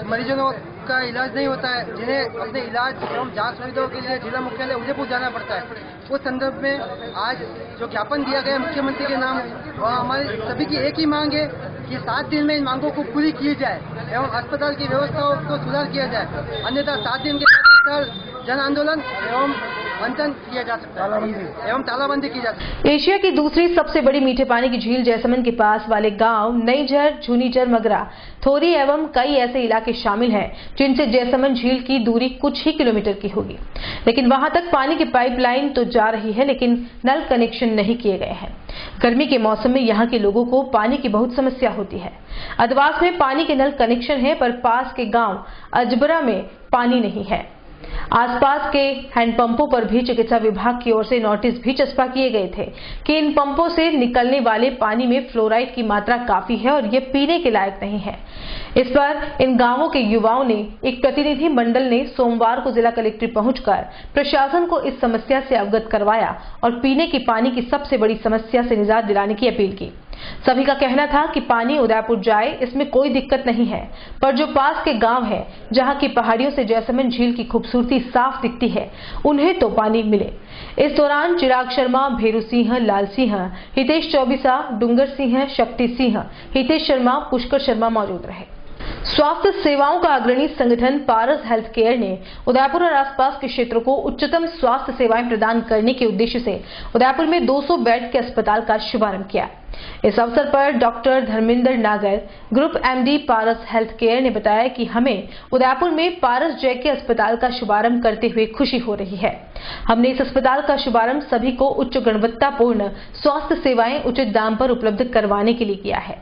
मरीजों का इलाज नहीं होता है, जिन्हें अपने इलाज एवं जांच सुविधाओं के लिए जिला मुख्यालय उदयपुर जाना पड़ता है। उस संदर्भ में आज जो ज्ञापन दिया गया मुख्यमंत्री के नाम, वह हमारी सभी की एक ही मांग है कि 7 दिन में इन मांगों को पूरी की जाए एवं अस्पताल की व्यवस्थाओं को सुधार किया जाए, अन्यथा 7 दिन के बाद जन आंदोलन एवं अनशन किया जा सकता है एवं तालाबंदी की जा सकती है। एशिया की दूसरी सबसे बड़ी मीठे पानी की झील जैसमंद के पास वाले गांव नईझर, झुनीझर, मगरा, थोरी एवं कई ऐसे इलाके शामिल हैं जिनसे जैसमंद झील की दूरी कुछ ही किलोमीटर की होगी, लेकिन वहां तक पानी की पाइपलाइन तो जा रही है, लेकिन नल कनेक्शन नहीं किए गए हैं। गर्मी के मौसम में यहाँ के लोगों को पानी की बहुत समस्या होती है। अदवास में पानी के नल कनेक्शन है, पर पास के गांव अजबरा में पानी नहीं है। आसपास के हैंडपंपों पर भी चिकित्सा विभाग की ओर से नोटिस भी चस्पा किए गए थे कि इन पंपों से निकलने वाले पानी में फ्लोराइड की मात्रा काफी है और ये पीने के लायक नहीं है। इस पर इन गांवों के युवाओं ने एक प्रतिनिधि मंडल ने सोमवार को जिला कलेक्ट्रेट पहुंचकर प्रशासन को इस समस्या से अवगत करवाया और पीने की पानी की सबसे बड़ी समस्या से निजात दिलाने की अपील की। सभी का कहना था कि पानी उदयपुर जाए, इसमें कोई दिक्कत नहीं है, पर जो पास के गांव है जहां की पहाड़ियों से जैसमंद झील की खूबसूरती साफ दिखती है, उन्हें तो पानी मिले। इस दौरान चिराग शर्मा, भेरू सिंह, लाल सिंह, हितेश चौबीसा, डूंगर सिंह, शक्ति सिंह, हितेश शर्मा, पुष्कर शर्मा मौजूद रहे। स्वास्थ्य सेवाओं का अग्रणी संगठन पारस हेल्थ केयर ने उदयपुर और आसपास के क्षेत्रों को उच्चतम स्वास्थ्य सेवाएं प्रदान करने के उद्देश्य से उदयपुर में 200 बेड के अस्पताल का शुभारंभ किया। इस अवसर पर डॉक्टर धर्मेंद्र नागर, ग्रुप एमडी पारस हेल्थ केयर ने बताया कि हमें उदयपुर में पारस जय के अस्पताल का शुभारंभ करते हुए खुशी हो रही है। हमने इस अस्पताल का शुभारंभ सभी को उच्च गुणवत्तापूर्ण स्वास्थ्य सेवाएं उचित दाम पर उपलब्ध करवाने के लिए किया है।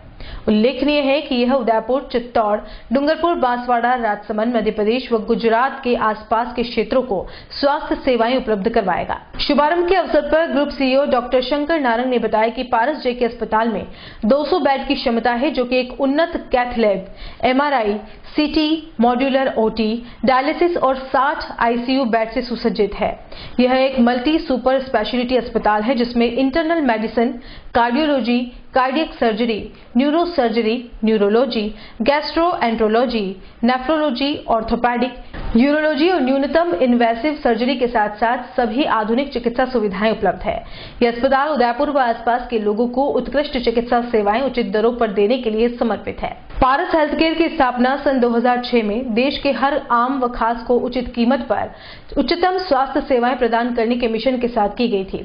उल्लेखनीय है कि यह उदयपुर, चित्तौड़, डूंगरपुर, बांसवाड़ा, राजसमंद, मध्य प्रदेश व गुजरात के आसपास के क्षेत्रों को स्वास्थ्य सेवाएं उपलब्ध करवाएगा। शुभारंभ के अवसर पर group CEO doctor Shankar Narang ने बताया कि पारस जय के अस्पताल में 200 बेड की क्षमता है, जो कि एक उन्नत कैथ लैब, एमआरआई, सीटी, मॉड्यूलर ओटी, डायलिसिस और 60 आईसीयू बेड से सुसज्जित है। यह एक मल्टी सुपर स्पेशलिटी अस्पताल है, जिसमें internal medicine, cardiology, cardiac surgery, neuro surgery, neurology, gastroenterology, nephrology, orthopaedic, urology और न्यूनतम इन्वेसिव सर्जरी के साथ साथ सभी आधुनिक चिकित्सा सुविधाएं उपलब्ध है। यह अस्पताल उदयपुर व आसपास के लोगों को उत्कृष्ट चिकित्सा सेवाएं उचित दरों पर देने के लिए समर्पित है। पारस हेल्थकेयर की स्थापना सन 2006 में देश के हर आम व खास को उचित कीमत पर उच्चतम स्वास्थ्य सेवाएं प्रदान करने के मिशन के साथ की गई थी।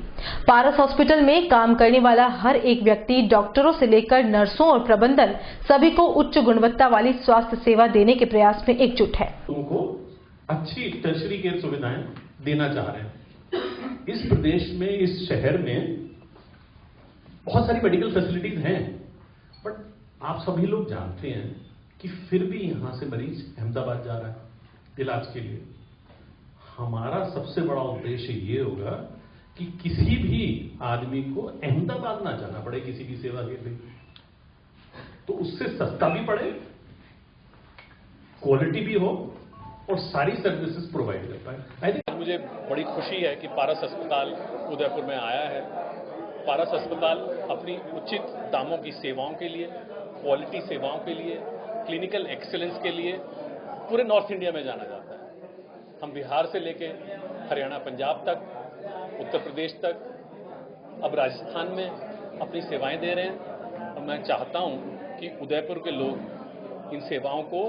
पारस हॉस्पिटल में काम करने वाला हर एक व्यक्ति डॉक्टरों से लेकर नर्सों और प्रबंधन सभी को उच्च गुणवत्ता वाली स्वास्थ्य सेवा देने के प्रयास में एकजुट है। अच्छी टर्शरी केयर सुविधाएं देना चाह रहे हैं। इस प्रदेश में, इस शहर में बहुत सारी मेडिकल फैसिलिटीज हैं, बट आप सभी लोग जानते हैं कि फिर भी यहां से मरीज अहमदाबाद जा रहा है इलाज के लिए। हमारा सबसे बड़ा उद्देश्य ये होगा कि किसी भी आदमी को अहमदाबाद ना जाना पड़े किसी भी सेवा के लिए, तो उससे सस्ता भी पड़े, क्वालिटी भी हो और सारी सर्विसेज प्रोवाइड कर पाए। आई थिंक मुझे बड़ी खुशी है कि पारस अस्पताल उदयपुर में आया है। पारस अस्पताल अपनी उचित दामों की सेवाओं के लिए, क्वालिटी सेवाओं के लिए, क्लिनिकल एक्सीलेंस के लिए पूरे नॉर्थ इंडिया में जाना जाता है। हम बिहार से लेके हरियाणा, पंजाब तक, उत्तर प्रदेश तक, अब राजस्थान में अपनी सेवाएं दे रहे हैं और मैं चाहता हूं कि उदयपुर के लोग इन सेवाओं को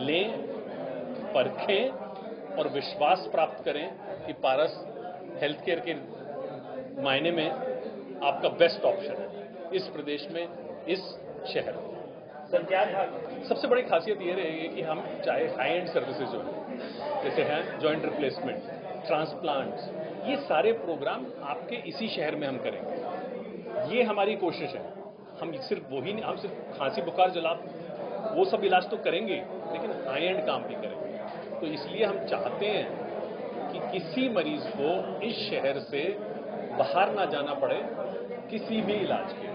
लें, परखें और विश्वास प्राप्त करें कि पारस हेल्थ केयर के मायने में आपका बेस्ट ऑप्शन है इस प्रदेश में, इस शहर में। सर क्या सबसे बड़ी खासियत ये रहेगी कि हम चाहे हाई एंड सर्विसेज जो है, जैसे हैं जॉइंट रिप्लेसमेंट, ट्रांसप्लांट्स, ये सारे प्रोग्राम आपके इसी शहर में हम करेंगे। ये हमारी कोशिश है। हम सिर्फ वही नहीं, हम सिर्फ खांसी बुखार जुलाब वो सब इलाज तो करेंगे, लेकिन हाई एंड काम भी करेंगे। तो इसलिए हम चाहते हैं कि किसी मरीज को इस शहर से बाहर ना जाना पड़े किसी भी इलाज के।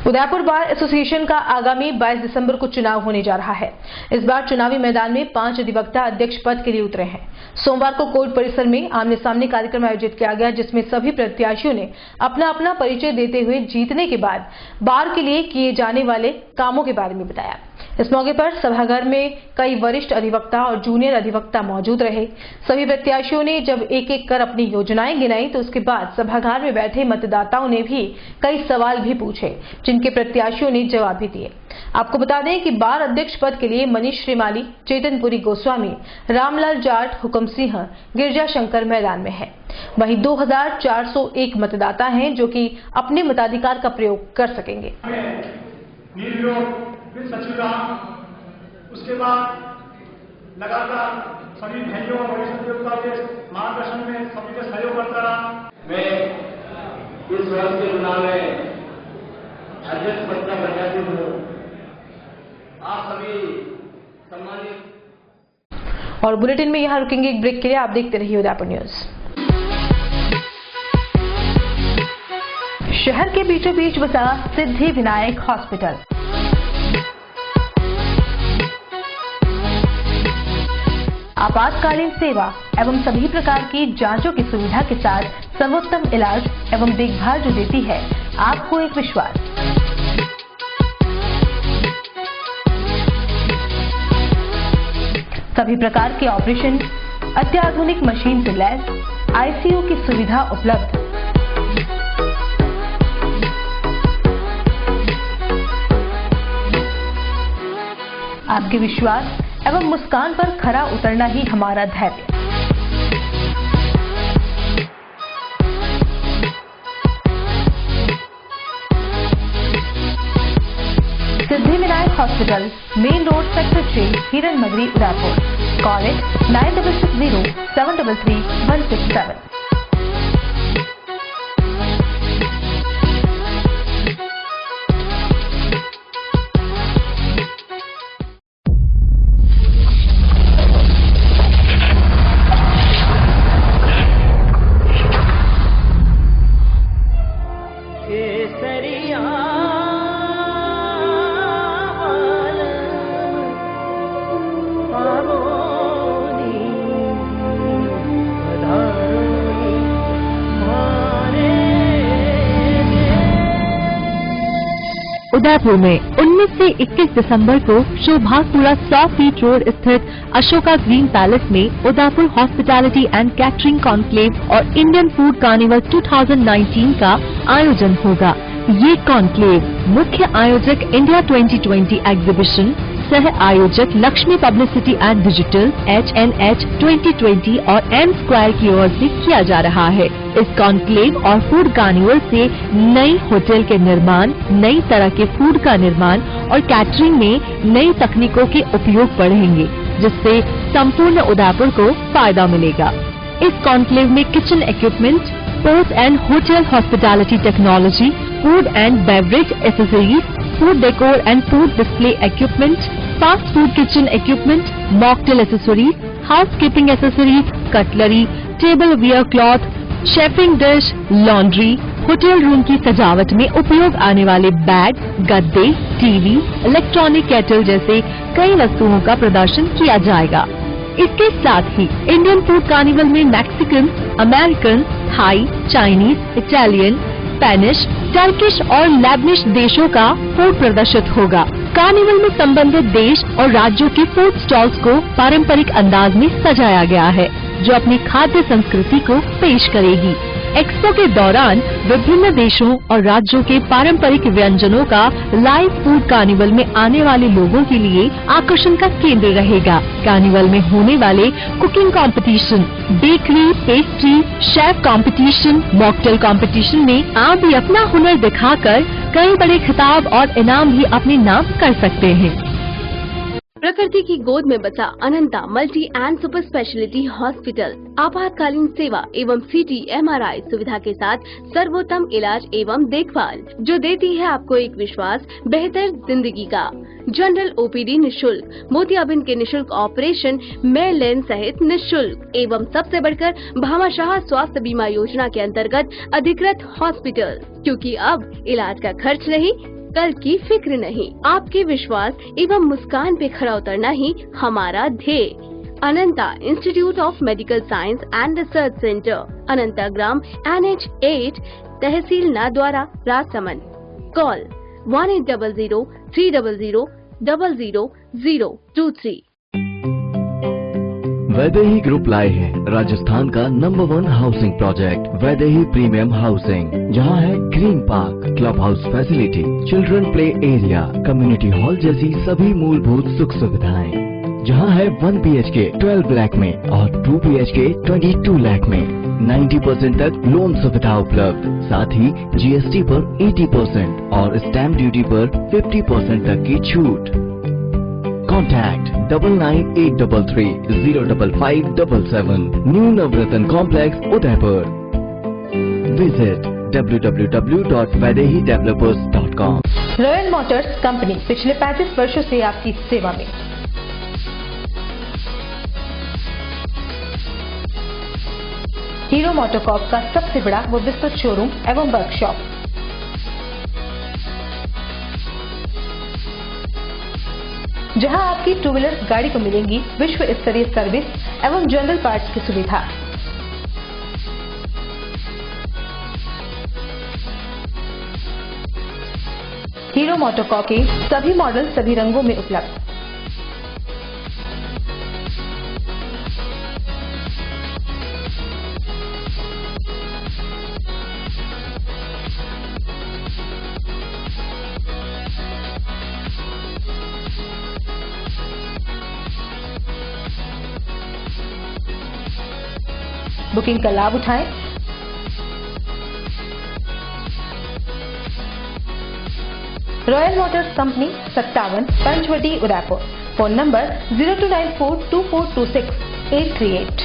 उदयपुर बार एसोसिएशन का आगामी 22 दिसंबर को चुनाव होने जा रहा है। इस बार चुनावी मैदान में 5 अधिवक्ता अध्यक्ष पद के लिए उतरे हैं। सोमवार को कोर्ट परिसर में आमने सामने कार्यक्रम आयोजित किया गया, जिसमें सभी प्रत्याशियों ने अपना अपना परिचय देते हुए जीतने के बाद बार के लिए किए जाने वाले कामों के बारे में बताया। इस मौके पर सभागार में कई वरिष्ठ अधिवक्ता और जूनियर अधिवक्ता मौजूद रहे। सभी प्रत्याशियों ने जब एक एक कर अपनी योजनाएं गिनाई, तो उसके बाद सभागार में बैठे मतदाताओं ने भी कई सवाल भी पूछे, जिनके प्रत्याशियों ने जवाब भी दिए। आपको बता दें कि बार अध्यक्ष पद के लिए मनीष श्रीमाली, चेतनपुरी गोस्वामी, रामलाल जाट, हुकम सिंह, गिरजा शंकर मैदान में है। वहीं 2401 मतदाता हैं जो कि अपने मताधिकार का प्रयोग कर सकेंगे। उसके बाद लगातार सभी भाइयों और देवता के मार्गदर्शन में सभी के सहयोग करता रहा। मैं इस वर्ष के चुनाव में अध्यक्ष पद का प्रत्याशी हूँ। आप सभी सम्मानित। और बुलेटिन में यहाँ रुकेंगे एक ब्रेक के लिए। आप देखते रहिए उदयपुर न्यूज। शहर के बीचों बीच बसा सिद्धि विनायक हॉस्पिटल। आपातकालीन सेवा एवं सभी प्रकार की जांचों की सुविधा के साथ सर्वोत्तम इलाज एवं देखभाल जो देती है आपको एक विश्वास। सभी प्रकार के ऑपरेशन, अत्याधुनिक मशीन से लैस आईसीयू की सुविधा उपलब्ध। आपके विश्वास एवं मुस्कान पर खरा उतरना ही हमारा धैर्य। Siddhi Vinayak hospital, main road, sector 6, Hiran Nagri, Udaipur. Call it 9660 733 167। पधारोनी उदयपुर में 19 से 21 दिसंबर को शोभापुरा 100 फीट रोड स्थित अशोका ग्रीन पैलेस में Udaipur hospitality and catering conclave और इंडियन फूड कार्निवल 2019 का आयोजन होगा। ये कॉन्क्लेव मुख्य आयोजक इंडिया 2020 एग्जीबिशन, सह आयोजक Lakshmi publicity and digital HNH 2020 और एम स्क्वायर की ओर से किया जा रहा है। इस कॉन्क्लेव और फूड कार्निवल से नई होटल के निर्माण, नई तरह के फूड का निर्माण और कैटरिंग में नई तकनीकों के उपयोग बढ़ेंगे, जिससे संपूर्ण उदयपुर को फायदा मिलेगा। इस कॉन्क्लेव में kitchen equipment, port and hotel hospitality technology, food and beverage accessories, food decor and food display equipment, fast food kitchen equipment, mocktail accessories, housekeeping accessories, cutlery, tableware cloth, chafing dish, laundry, hotel room की सजावट में उपयोग आने वाले बैग, गद्दे, टीवी, इलेक्ट्रॉनिक केटल जैसे कई वस्तुओं का प्रदर्शन किया जाएगा। इसके साथ ही इंडियन फूड कार्निवल में Mexican, American, Thai, Chinese, Italian, Spanish, Turkish और लेबनिश देशों का फूड प्रदर्शित होगा। कार्निवल में संबंधित देश और राज्यों के फूड स्टॉल्स को पारंपरिक अंदाज में सजाया गया है, जो अपनी खाद्य संस्कृति को पेश करेगी। एक्सपो के दौरान विभिन्न देशों और राज्यों के पारंपरिक व्यंजनों का लाइव फूड कार्निवल में आने वाले लोगों के लिए आकर्षण का केंद्र रहेगा। कार्निवल में होने वाले cooking competition, bakery, pastry, chef competition, mocktail competition में आप भी अपना हुनर दिखाकर कई बड़े खिताब और इनाम भी अपने नाम कर सकते हैं। प्रकृति की गोद में बसा Ananta multi and super speciality hospital आपातकालीन सेवा एवं CT MRI सुविधा के साथ सर्वोत्तम इलाज एवं देखभाल, जो देती है आपको एक विश्वास बेहतर जिंदगी का। जनरल OPD निशुल्क, मोतियाबिंद के निशुल्क ऑपरेशन, मेल लेन सहित निशुल्क एवं सबसे बढ़कर भामाशाह स्वास्थ्य बीमा योजना के अंतर्गत अधिकृत हॉस्पिटल, क्योंकि अब इलाज का खर्च नहीं, कल की फिक्र नहीं। आपके विश्वास एवं मुस्कान पे खरा उतरना ही हमारा ध्येय। Ananta institute of medical science and research centre, Ananta Gram, NH 8, tehsil Nathdwara, Rajsamand. Call 1800-300-00023। Vaidehi group लाए हैं राजस्थान का number 1 housing project Vaidehi premium housing, जहां है green park, club house facility, children play area, community hall जैसी सभी मूलभूत सुख सुविधाएं, जहां है 1 BHK 12 लाख में और 2 BHK 22 लाख में 90% तक लोन सुविधा उपलब्ध, साथ ही GST पर 80% और स्टैम्प ड्यूटी पर 50% तक की छूट। Contact 9983305577, New Navratna Complex, Udaipur. Visit www.vaidehidevelopers.com. Royal Motors company पिछले 35 वर्षों से आपकी सेवा में। हीरो मोटोकॉर्प का सबसे बड़ा व विस्तृत शोरूम एवं वर्कशॉप, जहां आपकी 2 व्हीलर गाड़ी को मिलेंगी विश्व स्तरीय सर्विस एवं जनरल पार्ट्स की सुविधा। हीरो मोटोकॉर्प के सभी मॉडल सभी रंगों में उपलब्ध। बुकिंग का लाभ उठाएं। Royal Motors company 57 Panchvati Udaipur. Phone number 02942426-838।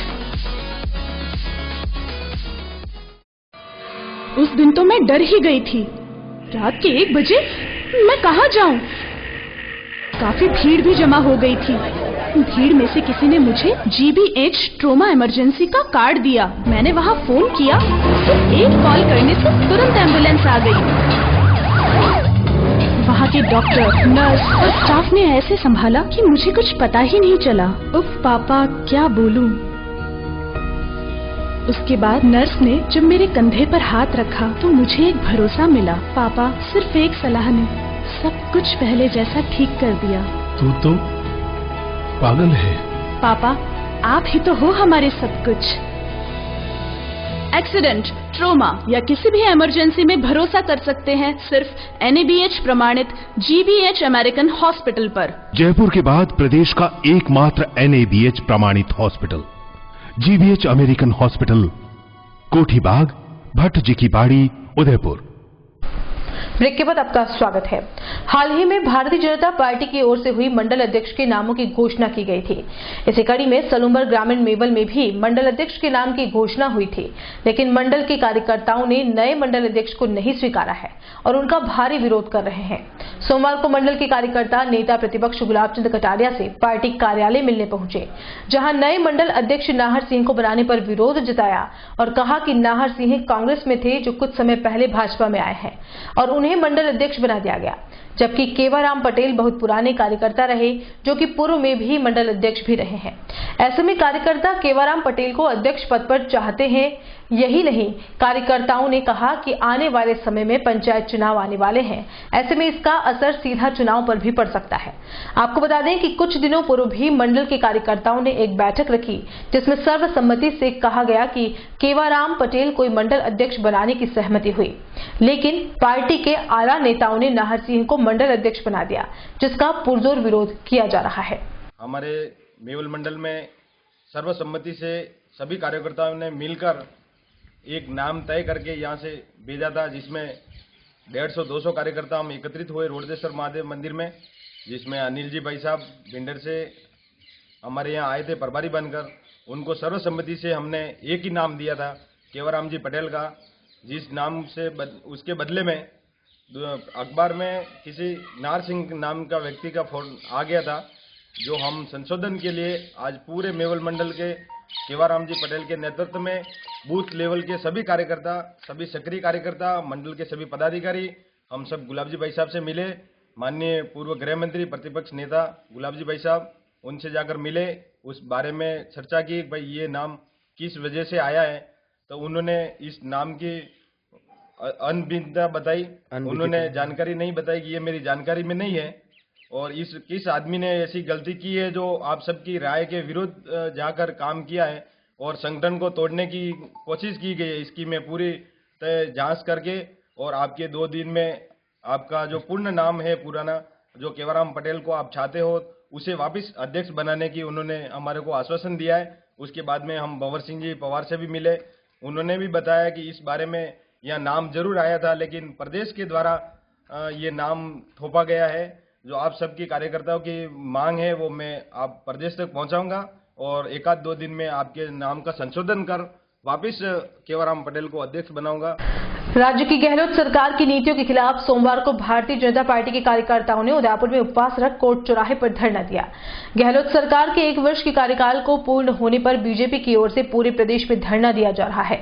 उस दिन तो मैं डर ही गई थी। रात के 1 बजे मैं कहाँ जाऊं? काफी भीड़ भी जमा हो गई थी। भीड़ में से किसी ने मुझे GBH ट्रोमा इमरजेंसी का कार्ड दिया। मैंने वहाँ फोन किया तो एक कॉल करने से तुरंत एम्बुलेंस आ गई। वहाँ के डॉक्टर, नर्स और स्टाफ ने ऐसे संभाला कि मुझे कुछ पता ही नहीं चला। उफ पापा, क्या बोलूं। उसके बाद नर्स ने जब मेरे कंधे पर हाथ रखा तो मुझे एक भरोसा मिला। पापा, सिर्फ एक सलाह ने, सब कुछ पहले जैसा ठीक कर दिया। तू तो पागल है। पापा, आप ही तो हो हमारे सब कुछ। एक्सीडेंट, ट्रोमा या किसी भी इमरजेंसी में भरोसा कर सकते हैं सिर्फ NABH प्रमाणित GBH अमेरिकन हॉस्पिटल पर। जयपुर के बाद प्रदेश का एकमात्र NABH प्रमाणित हॉस्पिटल GBH अमेरिकन हॉस्पिटल, कोठी बाग, भट्ट जी की बाड़ी, उदयपुर। ब्रेक के बाद आपका स्वागत है। हाल ही में भारतीय जनता पार्टी की ओर से हुई मंडल अध्यक्ष के नामों की घोषणा की गई थी। इसी कड़ी में सलूम्बर ग्रामीण मेवल में भी मंडल अध्यक्ष के नाम की घोषणा हुई थी, लेकिन मंडल के कार्यकर्ताओं ने नए मंडल अध्यक्ष को नहीं स्वीकारा है और उनका भारी विरोध कर रहे हैं। सोमवार को मंडल के कार्यकर्ता नेता प्रतिपक्ष गुलाब चंद कटारिया से पार्टी कार्यालय मिलने पहुंचे, जहां नए मंडल अध्यक्ष नाहर सिंह को बनाने पर विरोध जताया और कहा कि नाहर सिंह कांग्रेस में थे जो कुछ समय पहले भाजपा में आए हैं और उन्हें मंडल अध्यक्ष बना दिया गया, जबकि केवाराम पटेल बहुत पुराने कार्यकर्ता रहे जो कि पूर्व में भी मंडल अध्यक्ष भी रहे हैं। ऐसे में कार्यकर्ता केवाराम पटेल को अध्यक्ष पद पर चाहते हैं। यही नहीं, कार्यकर्ताओं ने कहा कि आने वाले समय में पंचायत चुनाव आने वाले हैं, ऐसे में इसका असर सीधा चुनाव पर भी पड़ सकता है। आपको बता दें कि कुछ दिनों पूर्व भी मंडल के कार्यकर्ताओं ने एक बैठक रखी, जिसमें सर्वसम्मति से कहा गया कि केवाराम पटेल को मंडल अध्यक्ष बनाने की सहमति हुई, लेकिन पार्टी के आला नेताओं ने नाहर सिंह को मंडल अध्यक्ष बना दिया, जिसका पुरजोर विरोध किया जा रहा है। हमारे मेवल मंडल में सर्वसम्मति से सभी कार्यकर्ताओं ने मिलकर एक नाम तय करके यहाँ से भेजा था, जिसमें 150-200 कार्यकर्ता हम एकत्रित हुए रोडदेश्वर महादेव मंदिर में, जिसमें अनिल जी भाई साहब भिंडर से हमारे यहाँ आए थे प्रभारी बनकर। उनको सर्वसम्मति से हमने एक ही नाम दिया था, केवराम जी पटेल का, जिस नाम से उसके बदले में अखबार में किसी नाहर सिंह नाम का व्यक्ति का फोन आ गया था, जो हम संशोधन के लिए आज पूरे मेवल मंडल के केवाराम जी पटेल के नेतृत्व में बूथ लेवल के सभी कार्यकर्ता, सभी सक्रिय कार्यकर्ता, मंडल के सभी पदाधिकारी, हम सब गुलाब जी भाई साहब से मिले। माननीय पूर्व गृह मंत्री प्रतिपक्ष नेता गुलाब जी भाई साहब, उनसे जाकर मिले, उस बारे में चर्चा की भाई ये नाम किस वजह से आया है। तो उन्होंने इस नाम की अनभिन्नता बताई, उन्होंने जानकारी नहीं बताई कि ये मेरी जानकारी में नहीं है और किस आदमी ने ऐसी गलती की है जो आप सबकी राय के विरुद्ध जाकर काम किया है और संगठन को तोड़ने की कोशिश की गई है। इसकी मैं पूरी जांच करके और आपके 2 दिन में आपका जो पूर्ण नाम है पुराना जो केवराम पटेल को आप चाहते हो उसे वापस अध्यक्ष बनाने की उन्होंने हमारे को आश्वासन दिया है। उसके बाद में हम भंवर सिंह जी पवार से भी मिले, उन्होंने भी बताया कि इस बारे में यह नाम जरूर आया था, लेकिन प्रदेश के द्वारा ये नाम थोपा गया है। जो आप सबकी कार्यकर्ताओं की मांग है वो मैं आप प्रदेश तक पहुंचाऊंगा और 1-2 दिन में आपके नाम का संशोधन कर वापस केवराम पटेल को अध्यक्ष बनाऊंगा। राज्य की गहलोत सरकार की नीतियों के खिलाफ सोमवार को भारतीय जनता पार्टी के कार्यकर्ताओं ने उदयपुर में उपवास रख कोर्ट चौराहे पर धरना दिया। गहलोत सरकार के 1 वर्ष के कार्यकाल को पूर्ण होने पर बीजेपी की ओर से पूरे प्रदेश में धरना दिया जा रहा है।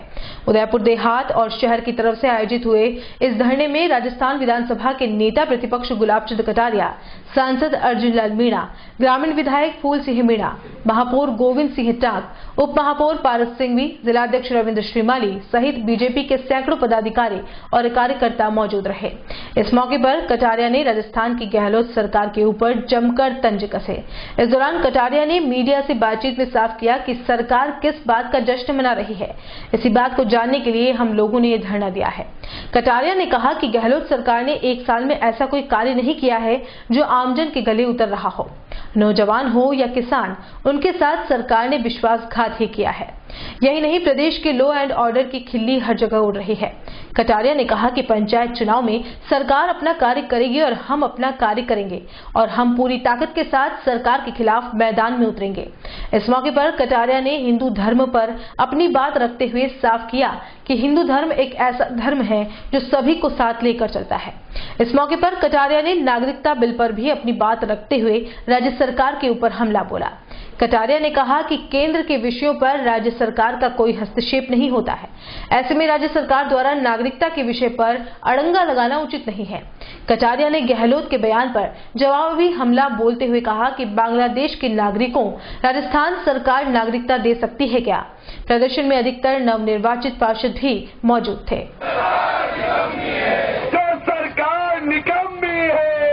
उदयपुर देहात और शहर की तरफ से आयोजित हुए इस धरने में राजस्थान विधानसभा के नेता प्रतिपक्ष गुलाब चंद कटारिया, सांसद अर्जुन लाल मीणा, ग्रामीण विधायक फूल सिंह मीणा, महापौर गोविंद सिंह टाक, उप महापौर पारस सिंघवी, जिलाध्यक्ष रविंद्र श्रीमाली सहित बीजेपी के सैकड़ों पदाधिकारी और कार्यकर्ता मौजूद रहे। इस मौके पर कटारिया ने राजस्थान की गहलोत सरकार के ऊपर जमकर तंज कसे। इस दौरान कटारिया ने मीडिया से बातचीत में साफ किया कि सरकार किस बात का जश्न मना रही है। इसी बात को जानने के लिए हम लोगों ने ये धरना दिया है। कटारिया ने कहा कि गहलोत सरकार ने 1 साल में ऐसा कोई कार्य नहीं किया है जो आमजन के गले उतर रहा हो। नौजवान हो या किसान, उनके साथ सरकार ने विश्वासघात ही किया है। यही नहीं, प्रदेश के लॉ एंड ऑर्डर की खिल्ली हर जगह उड़ रही है। कटारिया ने कहा कि पंचायत चुनाव में सरकार अपना कार्य करेगी और हम अपना कार्य करेंगे और हम पूरी ताकत के साथ सरकार के खिलाफ मैदान में उतरेंगे। इस मौके पर कटारिया ने हिंदू धर्म पर अपनी बात रखते हुए साफ किया कि हिंदू धर्म एक ऐसा धर्म है जो सभी को साथ लेकर चलता है। इस मौके पर कटारिया ने नागरिकता बिल पर भी अपनी बात रखते हुए राज्य सरकार के ऊपर हमला बोला। कटारिया ने कहा कि केंद्र के विषयों पर राज्य सरकार का कोई हस्तक्षेप नहीं होता है। ऐसे में राज्य सरकार द्वारा नागरिकता के विषय पर अड़ंगा लगाना उचित नहीं है। कटारिया ने गहलोत के बयान पर जवाबी हमला बोलते हुए कहा कि बांग्लादेश के नागरिकों राजस्थान सरकार नागरिकता दे सकती है क्या? प्रदर्शन में अधिकतर नवनिर्वाचित पार्षद भी मौजूद थे। सरकार निकम्मी है।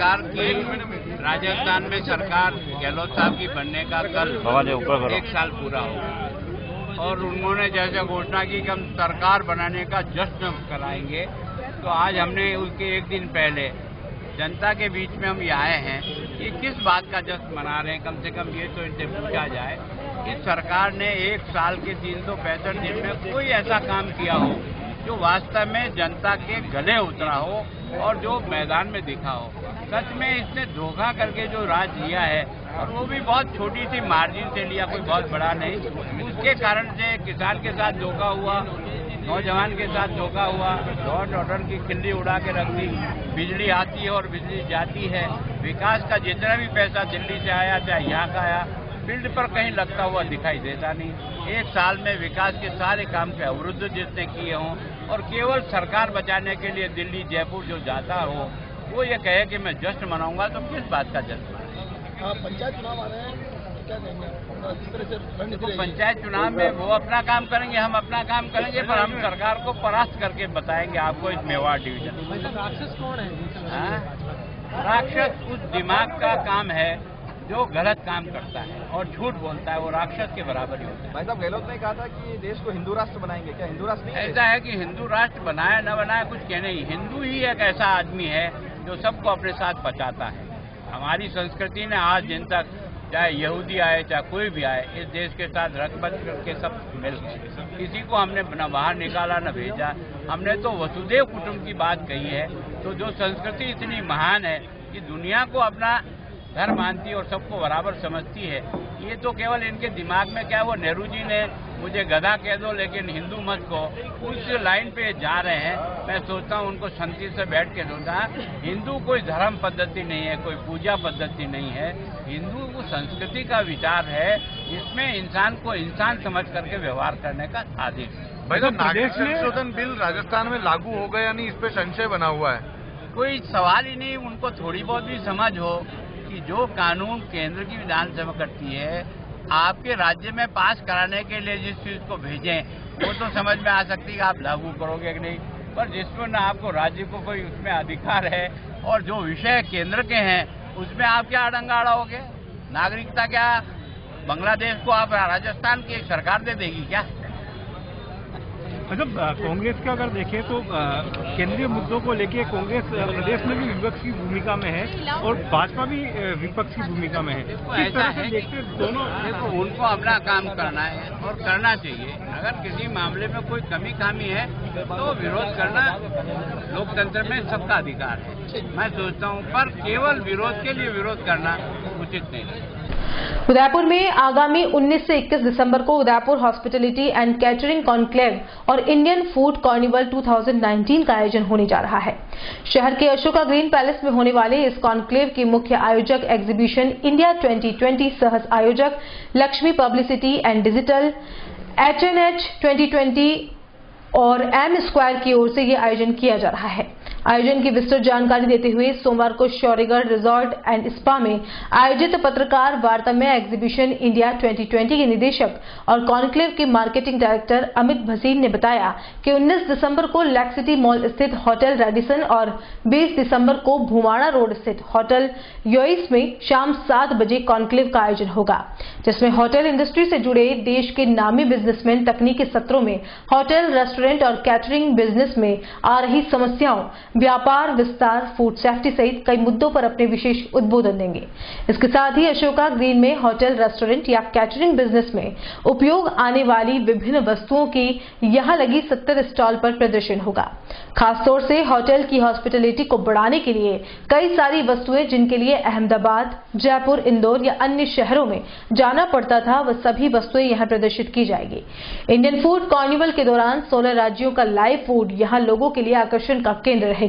सरकार की राजस्थान में सरकार गहलोत साहब की बनने का कल 1 साल पूरा होगा और उन्होंने जैसे घोषणा की कि हम सरकार बनाने का जश्न कराएंगे, तो आज हमने उसके एक दिन पहले जनता के बीच में हम ये आए हैं कि किस बात का जश्न मना रहे हैं। कम से कम ये तो इनसे पूछा जाए कि सरकार ने 1 साल के 365 दिन में कोई ऐसा काम किया हो जो वास्तव में जनता के गले उतरा हो और जो मैदान में दिखा हो। सच में इसने धोखा करके जो राज लिया है, और वो भी बहुत छोटी सी मार्जिन से लिया, कोई बहुत बड़ा नहीं। उसके कारण से किसान के साथ धोखा हुआ, नौजवान के साथ धोखा हुआ, लॉ एंड ऑर्डर की खिल्ली उड़ा के रख दी। बिजली आती है और बिजली जाती है। विकास का जितना भी पैसा दिल्ली से आया चाहे यहाँ का आया, फील्ड पर कहीं लगता हुआ दिखाई देता नहीं। 1 साल में विकास के सारे काम के अवरुद्ध जिसने किए हों और केवल सरकार बचाने के लिए दिल्ली जयपुर जो जाता हो, वो ये कहे कि मैं जश्न मनाऊंगा, तो किस बात का जश्न? पंचायत चुनाव आ रहे हैं, क्या कहेंगे? किस तरह से रणनीति? पंचायत चुनाव में वो अपना काम करेंगे, हम अपना काम करेंगे, पर हम सरकार को परास्त करके बताएंगे आपको इस मेवाड़ डिवीजन। राक्षस कौन है? राक्षस उस दिमाग का काम है जो गलत काम करता है और झूठ बोलता है, वो राक्षस के बराबर ही होता है। भाई साहब, गहलोत ने कहा था कि देश को हिंदू राष्ट्र बनाएंगे, क्या हिंदू राष्ट्र नहीं है? ऐसा है कि हिंदू राष्ट्र बनाया न बनाया कुछ कहने ही, हिंदू ही एक ऐसा आदमी है जो सबको अपने साथ बचाता है। हमारी संस्कृति ने आज दिन तक, चाहे यहूदी आए चाहे कोई भी आए, इस देश के साथ रगबत करके सब मिल गए। किसी को हमने न बाहर निकाला न भेजा, हमने तो वसुदेव कुटुंब की बात कही है। तो जो संस्कृति इतनी महान है कि दुनिया को अपना घर मानती है और सबको बराबर समझती है, ये तो केवल इनके दिमाग में क्या, वो नेहरू जी ने मुझे गधा कह दो लेकिन हिंदू मत को, उस लाइन पे जा रहे हैं। मैं सोचता हूँ उनको शांति से बैठ के सोचना, हिंदू कोई धर्म पद्धति नहीं है, कोई पूजा पद्धति नहीं है। हिंदू वो संस्कृति का विचार है जिसमें इंसान को इंसान समझ करके व्यवहार करने का आदेश है। भाई साहब, नागरिक संशोधन बिल राजस्थान में लागू हो गया नहीं, इस पे संशय बना हुआ है। कोई सवाल ही नहीं। उनको थोड़ी बहुत भी समझ हो कि जो कानून केंद्र की विधानसभा करती है, आपके राज्य में पास कराने के लिए जिस चीज को भेजें, वो तो समझ में आ सकती है कि आप लागू करोगे कि नहीं, पर जिसमें ना आपको राज्य को कोई उसमें अधिकार है और जो विषय केंद्र के हैं उसमें आप क्या अड़ंगा अड़ाओगे? नागरिकता क्या बांग्लादेश को आप राजस्थान की एक सरकार दे देगी क्या? मतलब कांग्रेस का अगर देखें तो केंद्रीय मुद्दों को लेके कांग्रेस प्रदेश में भी विपक्ष की भूमिका में है और भाजपा भी विपक्ष की भूमिका में है। किस तरह से देखते दोनों? देखो, उनको अपना काम करना है और करना चाहिए। अगर किसी मामले में कोई कमी खामी है तो विरोध करना लोकतंत्र में सबका अधिकार है, मैं सोचता हूँ, पर केवल विरोध के लिए विरोध करना उचित नहीं। उदयपुर में आगामी 19 से 21 दिसंबर को Udaipur hospitality and catering conclave और इंडियन फूड कार्निवल 2019 का आयोजन होने जा रहा है। शहर के अशोका ग्रीन पैलेस में होने वाले इस कॉन्क्लेव के मुख्य आयोजक एग्जीबिशन इंडिया 2020 सह आयोजक Lakshmi publicity and digital, HNH 2020 और एम स्क्वायर की ओर से यह आयोजन किया जा रहा है। आयोजन की विस्तृत जानकारी देते हुए सोमवार को शौर्यगढ़ रिजॉर्ट एंड स्पा में आयोजित पत्रकार वार्ता में एग्जीबिशन इंडिया 2020 के निदेशक और कॉन्क्लेव के मार्केटिंग डायरेक्टर अमित भसीन ने बताया कि 19 दिसंबर को लेक सिटी मॉल स्थित होटल रेडिसन और 20 दिसंबर को भुवाड़ा रोड स्थित होटल योइस में शाम 7 बजे कॉन्क्लेव का आयोजन होगा, जिसमें होटल इंडस्ट्री से जुड़े देश के नामी बिजनेसमैन तकनीकी सत्रों में होटल, रेस्टोरेंट और कैटरिंग बिजनेस में आ रही समस्याओं, व्यापार विस्तार, फूड सेफ्टी सहित कई मुद्दों पर अपने विशेष उद्बोधन देंगे। इसके साथ ही अशोका ग्रीन में होटल, रेस्टोरेंट या कैटरिंग बिजनेस में उपयोग आने वाली विभिन्न वस्तुओं की यहां लगी 70 स्टॉल पर प्रदर्शन होगा। खासतौर से होटल की हॉस्पिटैलिटी को बढ़ाने के लिए कई सारी वस्तुएं जिनके लिए अहमदाबाद, जयपुर, इंदौर या अन्य शहरों में जाना पड़ता था, वह सभी वस्तुएं यहां प्रदर्शित की जाएगी। इंडियन फूड कार्निवल के दौरान 16 राज्यों का लाइव फूड यहां लोगों के लिए आकर्षण का केंद्र रहेगा,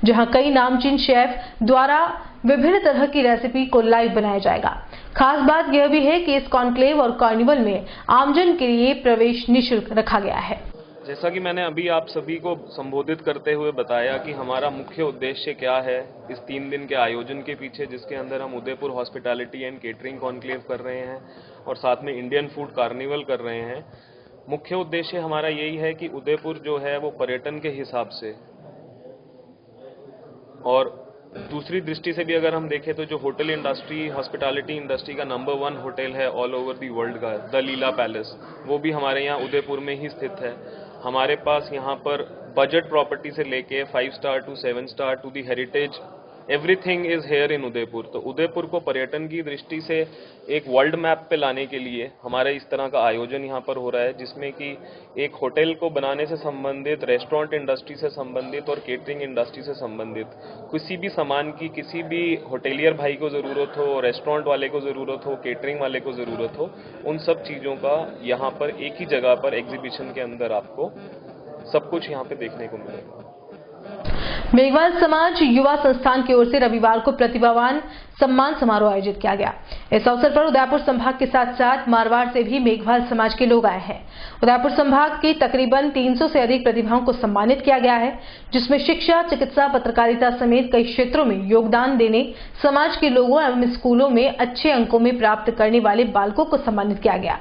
जहां कई नामचीन शेफ द्वारा विभिन्न तरह की रेसिपी को लाइव बनाया जाएगा। खास बात यह भी है कि इस कॉन्क्लेव और कार्निवल में आमजन के लिए प्रवेश निःशुल्क रखा गया है। जैसा कि मैंने अभी आप सभी को संबोधित करते हुए बताया कि हमारा मुख्य उद्देश्य क्या है इस 3 दिन के आयोजन के पीछे, जिसके अंदर हम Udaipur hospitality and catering conclave कर रहे हैं और साथ में इंडियन फूड कार्निवल कर रहे हैं। मुख्य उद्देश्य हमारा यही है कि उदयपुर जो है वो पर्यटन के हिसाब से और दूसरी दृष्टि से भी अगर हम देखें तो जो होटल इंडस्ट्री, हॉस्पिटैलिटी इंडस्ट्री का नंबर 1 होटल है ऑल ओवर दी वर्ल्ड का, द लीला पैलेस, वो भी हमारे यहाँ उदयपुर में ही स्थित है। हमारे पास यहाँ पर बजट प्रॉपर्टी से लेके 5 star to 7 star to the heritage, everything is here in Udaipur. तो उदयपुर को पर्यटन की दृष्टि से एक वर्ल्ड मैप पे लाने के लिए हमारा इस तरह का आयोजन यहाँ पर हो रहा है, जिसमें कि एक होटल को बनाने से संबंधित, रेस्टोरेंट इंडस्ट्री से संबंधित और केटरिंग इंडस्ट्री से संबंधित किसी भी सामान की किसी भी होटेलियर भाई को ज़रूरत हो, रेस्टोरेंट वाले को ज़रूरत हो, केटरिंग वाले को ज़रूरत हो, उन सब चीज़ों का यहाँ पर एक ही जगह पर एग्जीबिशन के अंदर आपको सब कुछ यहाँ पे देखने को मिलेगा। मेघवाल समाज युवा संस्थान की ओर से रविवार को प्रतिभावान सम्मान समारोह आयोजित किया गया। इस अवसर पर उदयपुर संभाग के साथ साथ मारवाड़ से भी मेघवाल समाज के लोग आए हैं। उदयपुर संभाग की तकरीबन 300 से अधिक प्रतिभाओं को सम्मानित किया गया है, जिसमें शिक्षा, चिकित्सा, पत्रकारिता समेत कई क्षेत्रों में योगदान देने समाज के लोगों एवं स्कूलों में अच्छे अंकों में प्राप्त करने वाले बालकों को सम्मानित किया गया।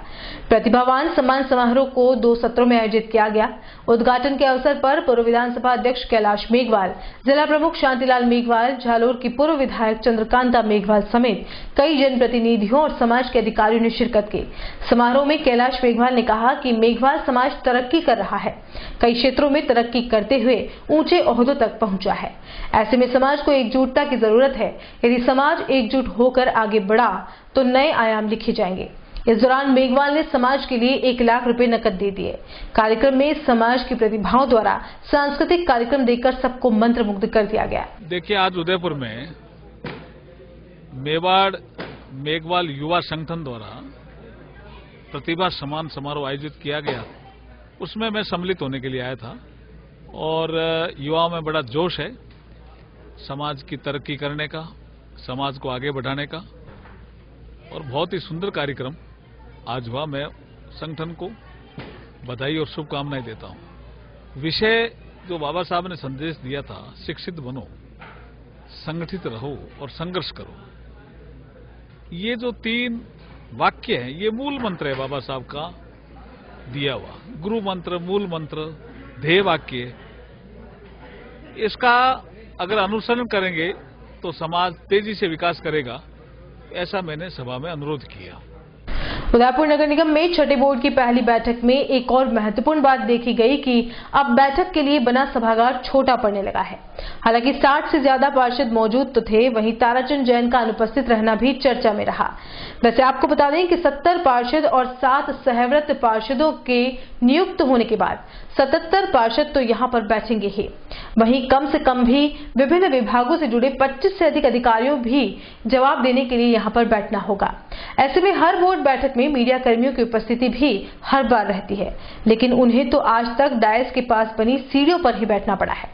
प्रतिभावान सम्मान समारोह को 2 सत्रों में आयोजित किया गया। उद्घाटन के अवसर पर पूर्व विधानसभा अध्यक्ष कैलाश मेघवाल, जिला प्रमुख शांतिलाल मेघवाल, झालोर की पूर्व विधायक चंद्रकांता मेघवाल समेत कई जनप्रतिनिधियों और समाज के अधिकारियों ने शिरकत की। समारोह में कैलाश मेघवाल ने कहा कि मेघवाल समाज तरक्की कर रहा है, कई क्षेत्रों में तरक्की करते हुए ऊंचे ओहदों तक पहुंचा है। ऐसे में समाज को एकजुटता की जरूरत है। यदि समाज एकजुट होकर आगे बढ़ा तो नए आयाम लिखे जाएंगे। इस दौरान मेघवाल ने समाज के लिए 1 लाख रुपए नकद दे दिए। कार्यक्रम में समाज की प्रतिभाओं द्वारा सांस्कृतिक कार्यक्रम देकर सबको मंत्रमुग्ध कर दिया गया। देखिए, आज उदयपुर में मेवाड़ मेघवाल युवा संगठन द्वारा प्रतिभा सम्मान समारोह आयोजित किया गया। उसमें मैं सम्मिलित होने के लिए आया था और युवाओं में बड़ा जोश है समाज की तरक्की करने का, समाज को आगे बढ़ाने का, और बहुत ही सुंदर कार्यक्रम आज हुआ। मैं संगठन को बधाई और शुभकामनाएं देता हूं। विषय जो बाबा साहब ने संदेश दिया था, शिक्षित बनो, संगठित रहो और संघर्ष करो, ये जो 3 वाक्य हैं, ये मूल मंत्र है बाबा साहब का दिया हुआ। गुरु मंत्र, मूल मंत्र, ध्येय वाक्य, इसका अगर अनुसरण करेंगे तो समाज तेजी से विकास करेगा, ऐसा मैंने सभा में अनुरोध किया। उदयपुर नगर निगम में छठे बोर्ड की पहली बैठक में एक और महत्वपूर्ण बात देखी गई कि अब बैठक के लिए बना सभागार छोटा पड़ने लगा है। हालांकि 60 से ज्यादा पार्षद मौजूद तो थे, वहीं ताराचंद जैन का अनुपस्थित रहना भी चर्चा में रहा। वैसे आपको बता दें कि 70 पार्षद और 7 सहव्रत पार्षदों के नियुक्त होने के बाद 77 पार्षद तो यहां पर बैठेंगे ही, वहीं कम से कम भी विभिन्न विभागों से जुड़े 25 से अधिक अधिकारियों भी जवाब देने के लिए यहां पर बैठना होगा। ऐसे में हर बोर्ड बैठक में मीडिया कर्मियों की उपस्थिति भी हर बार रहती है, लेकिन उन्हें तो आज तक डायस के पास बनी सीढ़ियों पर ही बैठना पड़ा है।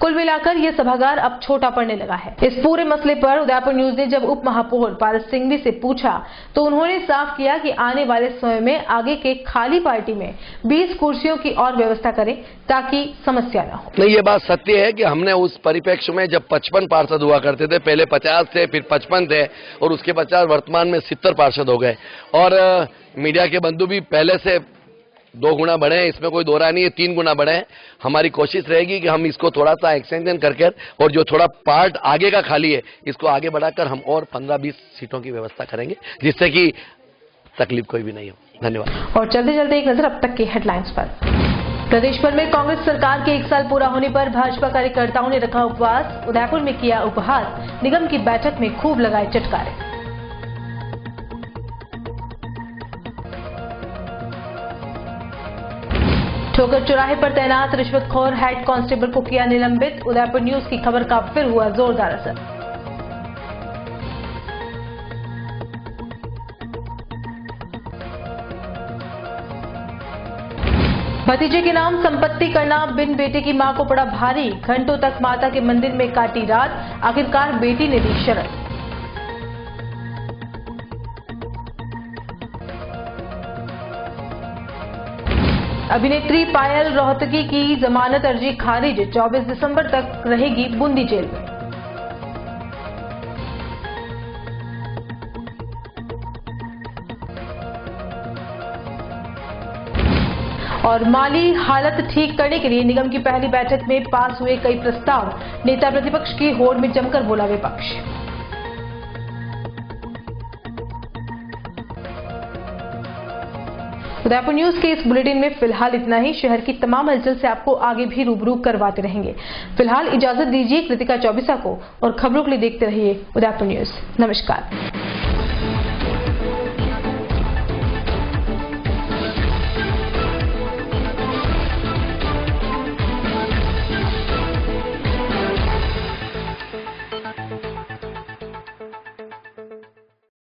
कुल मिलाकर यह सभागार अब छोटा पड़ने लगा है। इस पूरे मसले पर उदयपुर न्यूज ने जब उप महापौर पारस सिंघवी से पूछा तो उन्होंने साफ किया कि आने वाले समय में आगे के खाली पार्टी में 20 कुर्सियों की और व्यवस्था करें ताकि समस्या न हो। नहीं, ये बात सत्य है कि हमने उस परिप्रेक्ष्य में जब 55 पार्षद हुआ करते थे, पहले 50 थे, फिर 55 थे और उसके 50 वर्तमान में 70 पार्षद हो गए, और मीडिया के बंधु भी पहले से 2 गुना बढ़े हैं, इसमें कोई दो राय नहीं है, 3 गुना बढ़े हैं। हमारी कोशिश रहेगी कि हम इसको थोड़ा सा एक्सटेंशन करके और जो थोड़ा पार्ट आगे का खाली है इसको आगे बढ़ाकर हम और 15-20 सीटों की व्यवस्था करेंगे, जिससे कि तकलीफ कोई भी नहीं हो। धन्यवाद। और चलते चलते एक नजर अब तक की हेडलाइंस पर। प्रदेश भर में कांग्रेस सरकार के 1 साल पूरा होने पर भाजपा कार्यकर्ताओं ने रखा उपवास। उदयपुर में किया उपहास, निगम की बैठक में खूब लगाए चटकारे। ठोकर चौराहे पर तैनात रिश्वतखोर हेड कांस्टेबल को किया निलंबित। उदयपुर न्यूज की खबर का फिर हुआ जोरदार असर। भतीजे के नाम संपत्ति करना बिन बेटे की मां को पड़ा भारी। घंटों तक माता के मंदिर में काटी रात, आखिरकार बेटी ने दी शरण। अभिनेत्री पायल रोहतगी की जमानत अर्जी खारिज, 24 दिसंबर तक रहेगी बूंदी जेल में। और माली हालत ठीक करने के लिए निगम की पहली बैठक में पास हुए कई प्रस्ताव, नेता प्रतिपक्ष की होड़ में जमकर बोला विपक्ष। उदयपुर न्यूज के इस बुलेटिन में फिलहाल इतना ही। शहर की तमाम हलचल से आपको आगे भी रूबरू करवाते रहेंगे। फिलहाल इजाजत दीजिए कृतिका चौबीसा को और खबरों के लिए देखते रहिए उदयपुर न्यूज। नमस्कार।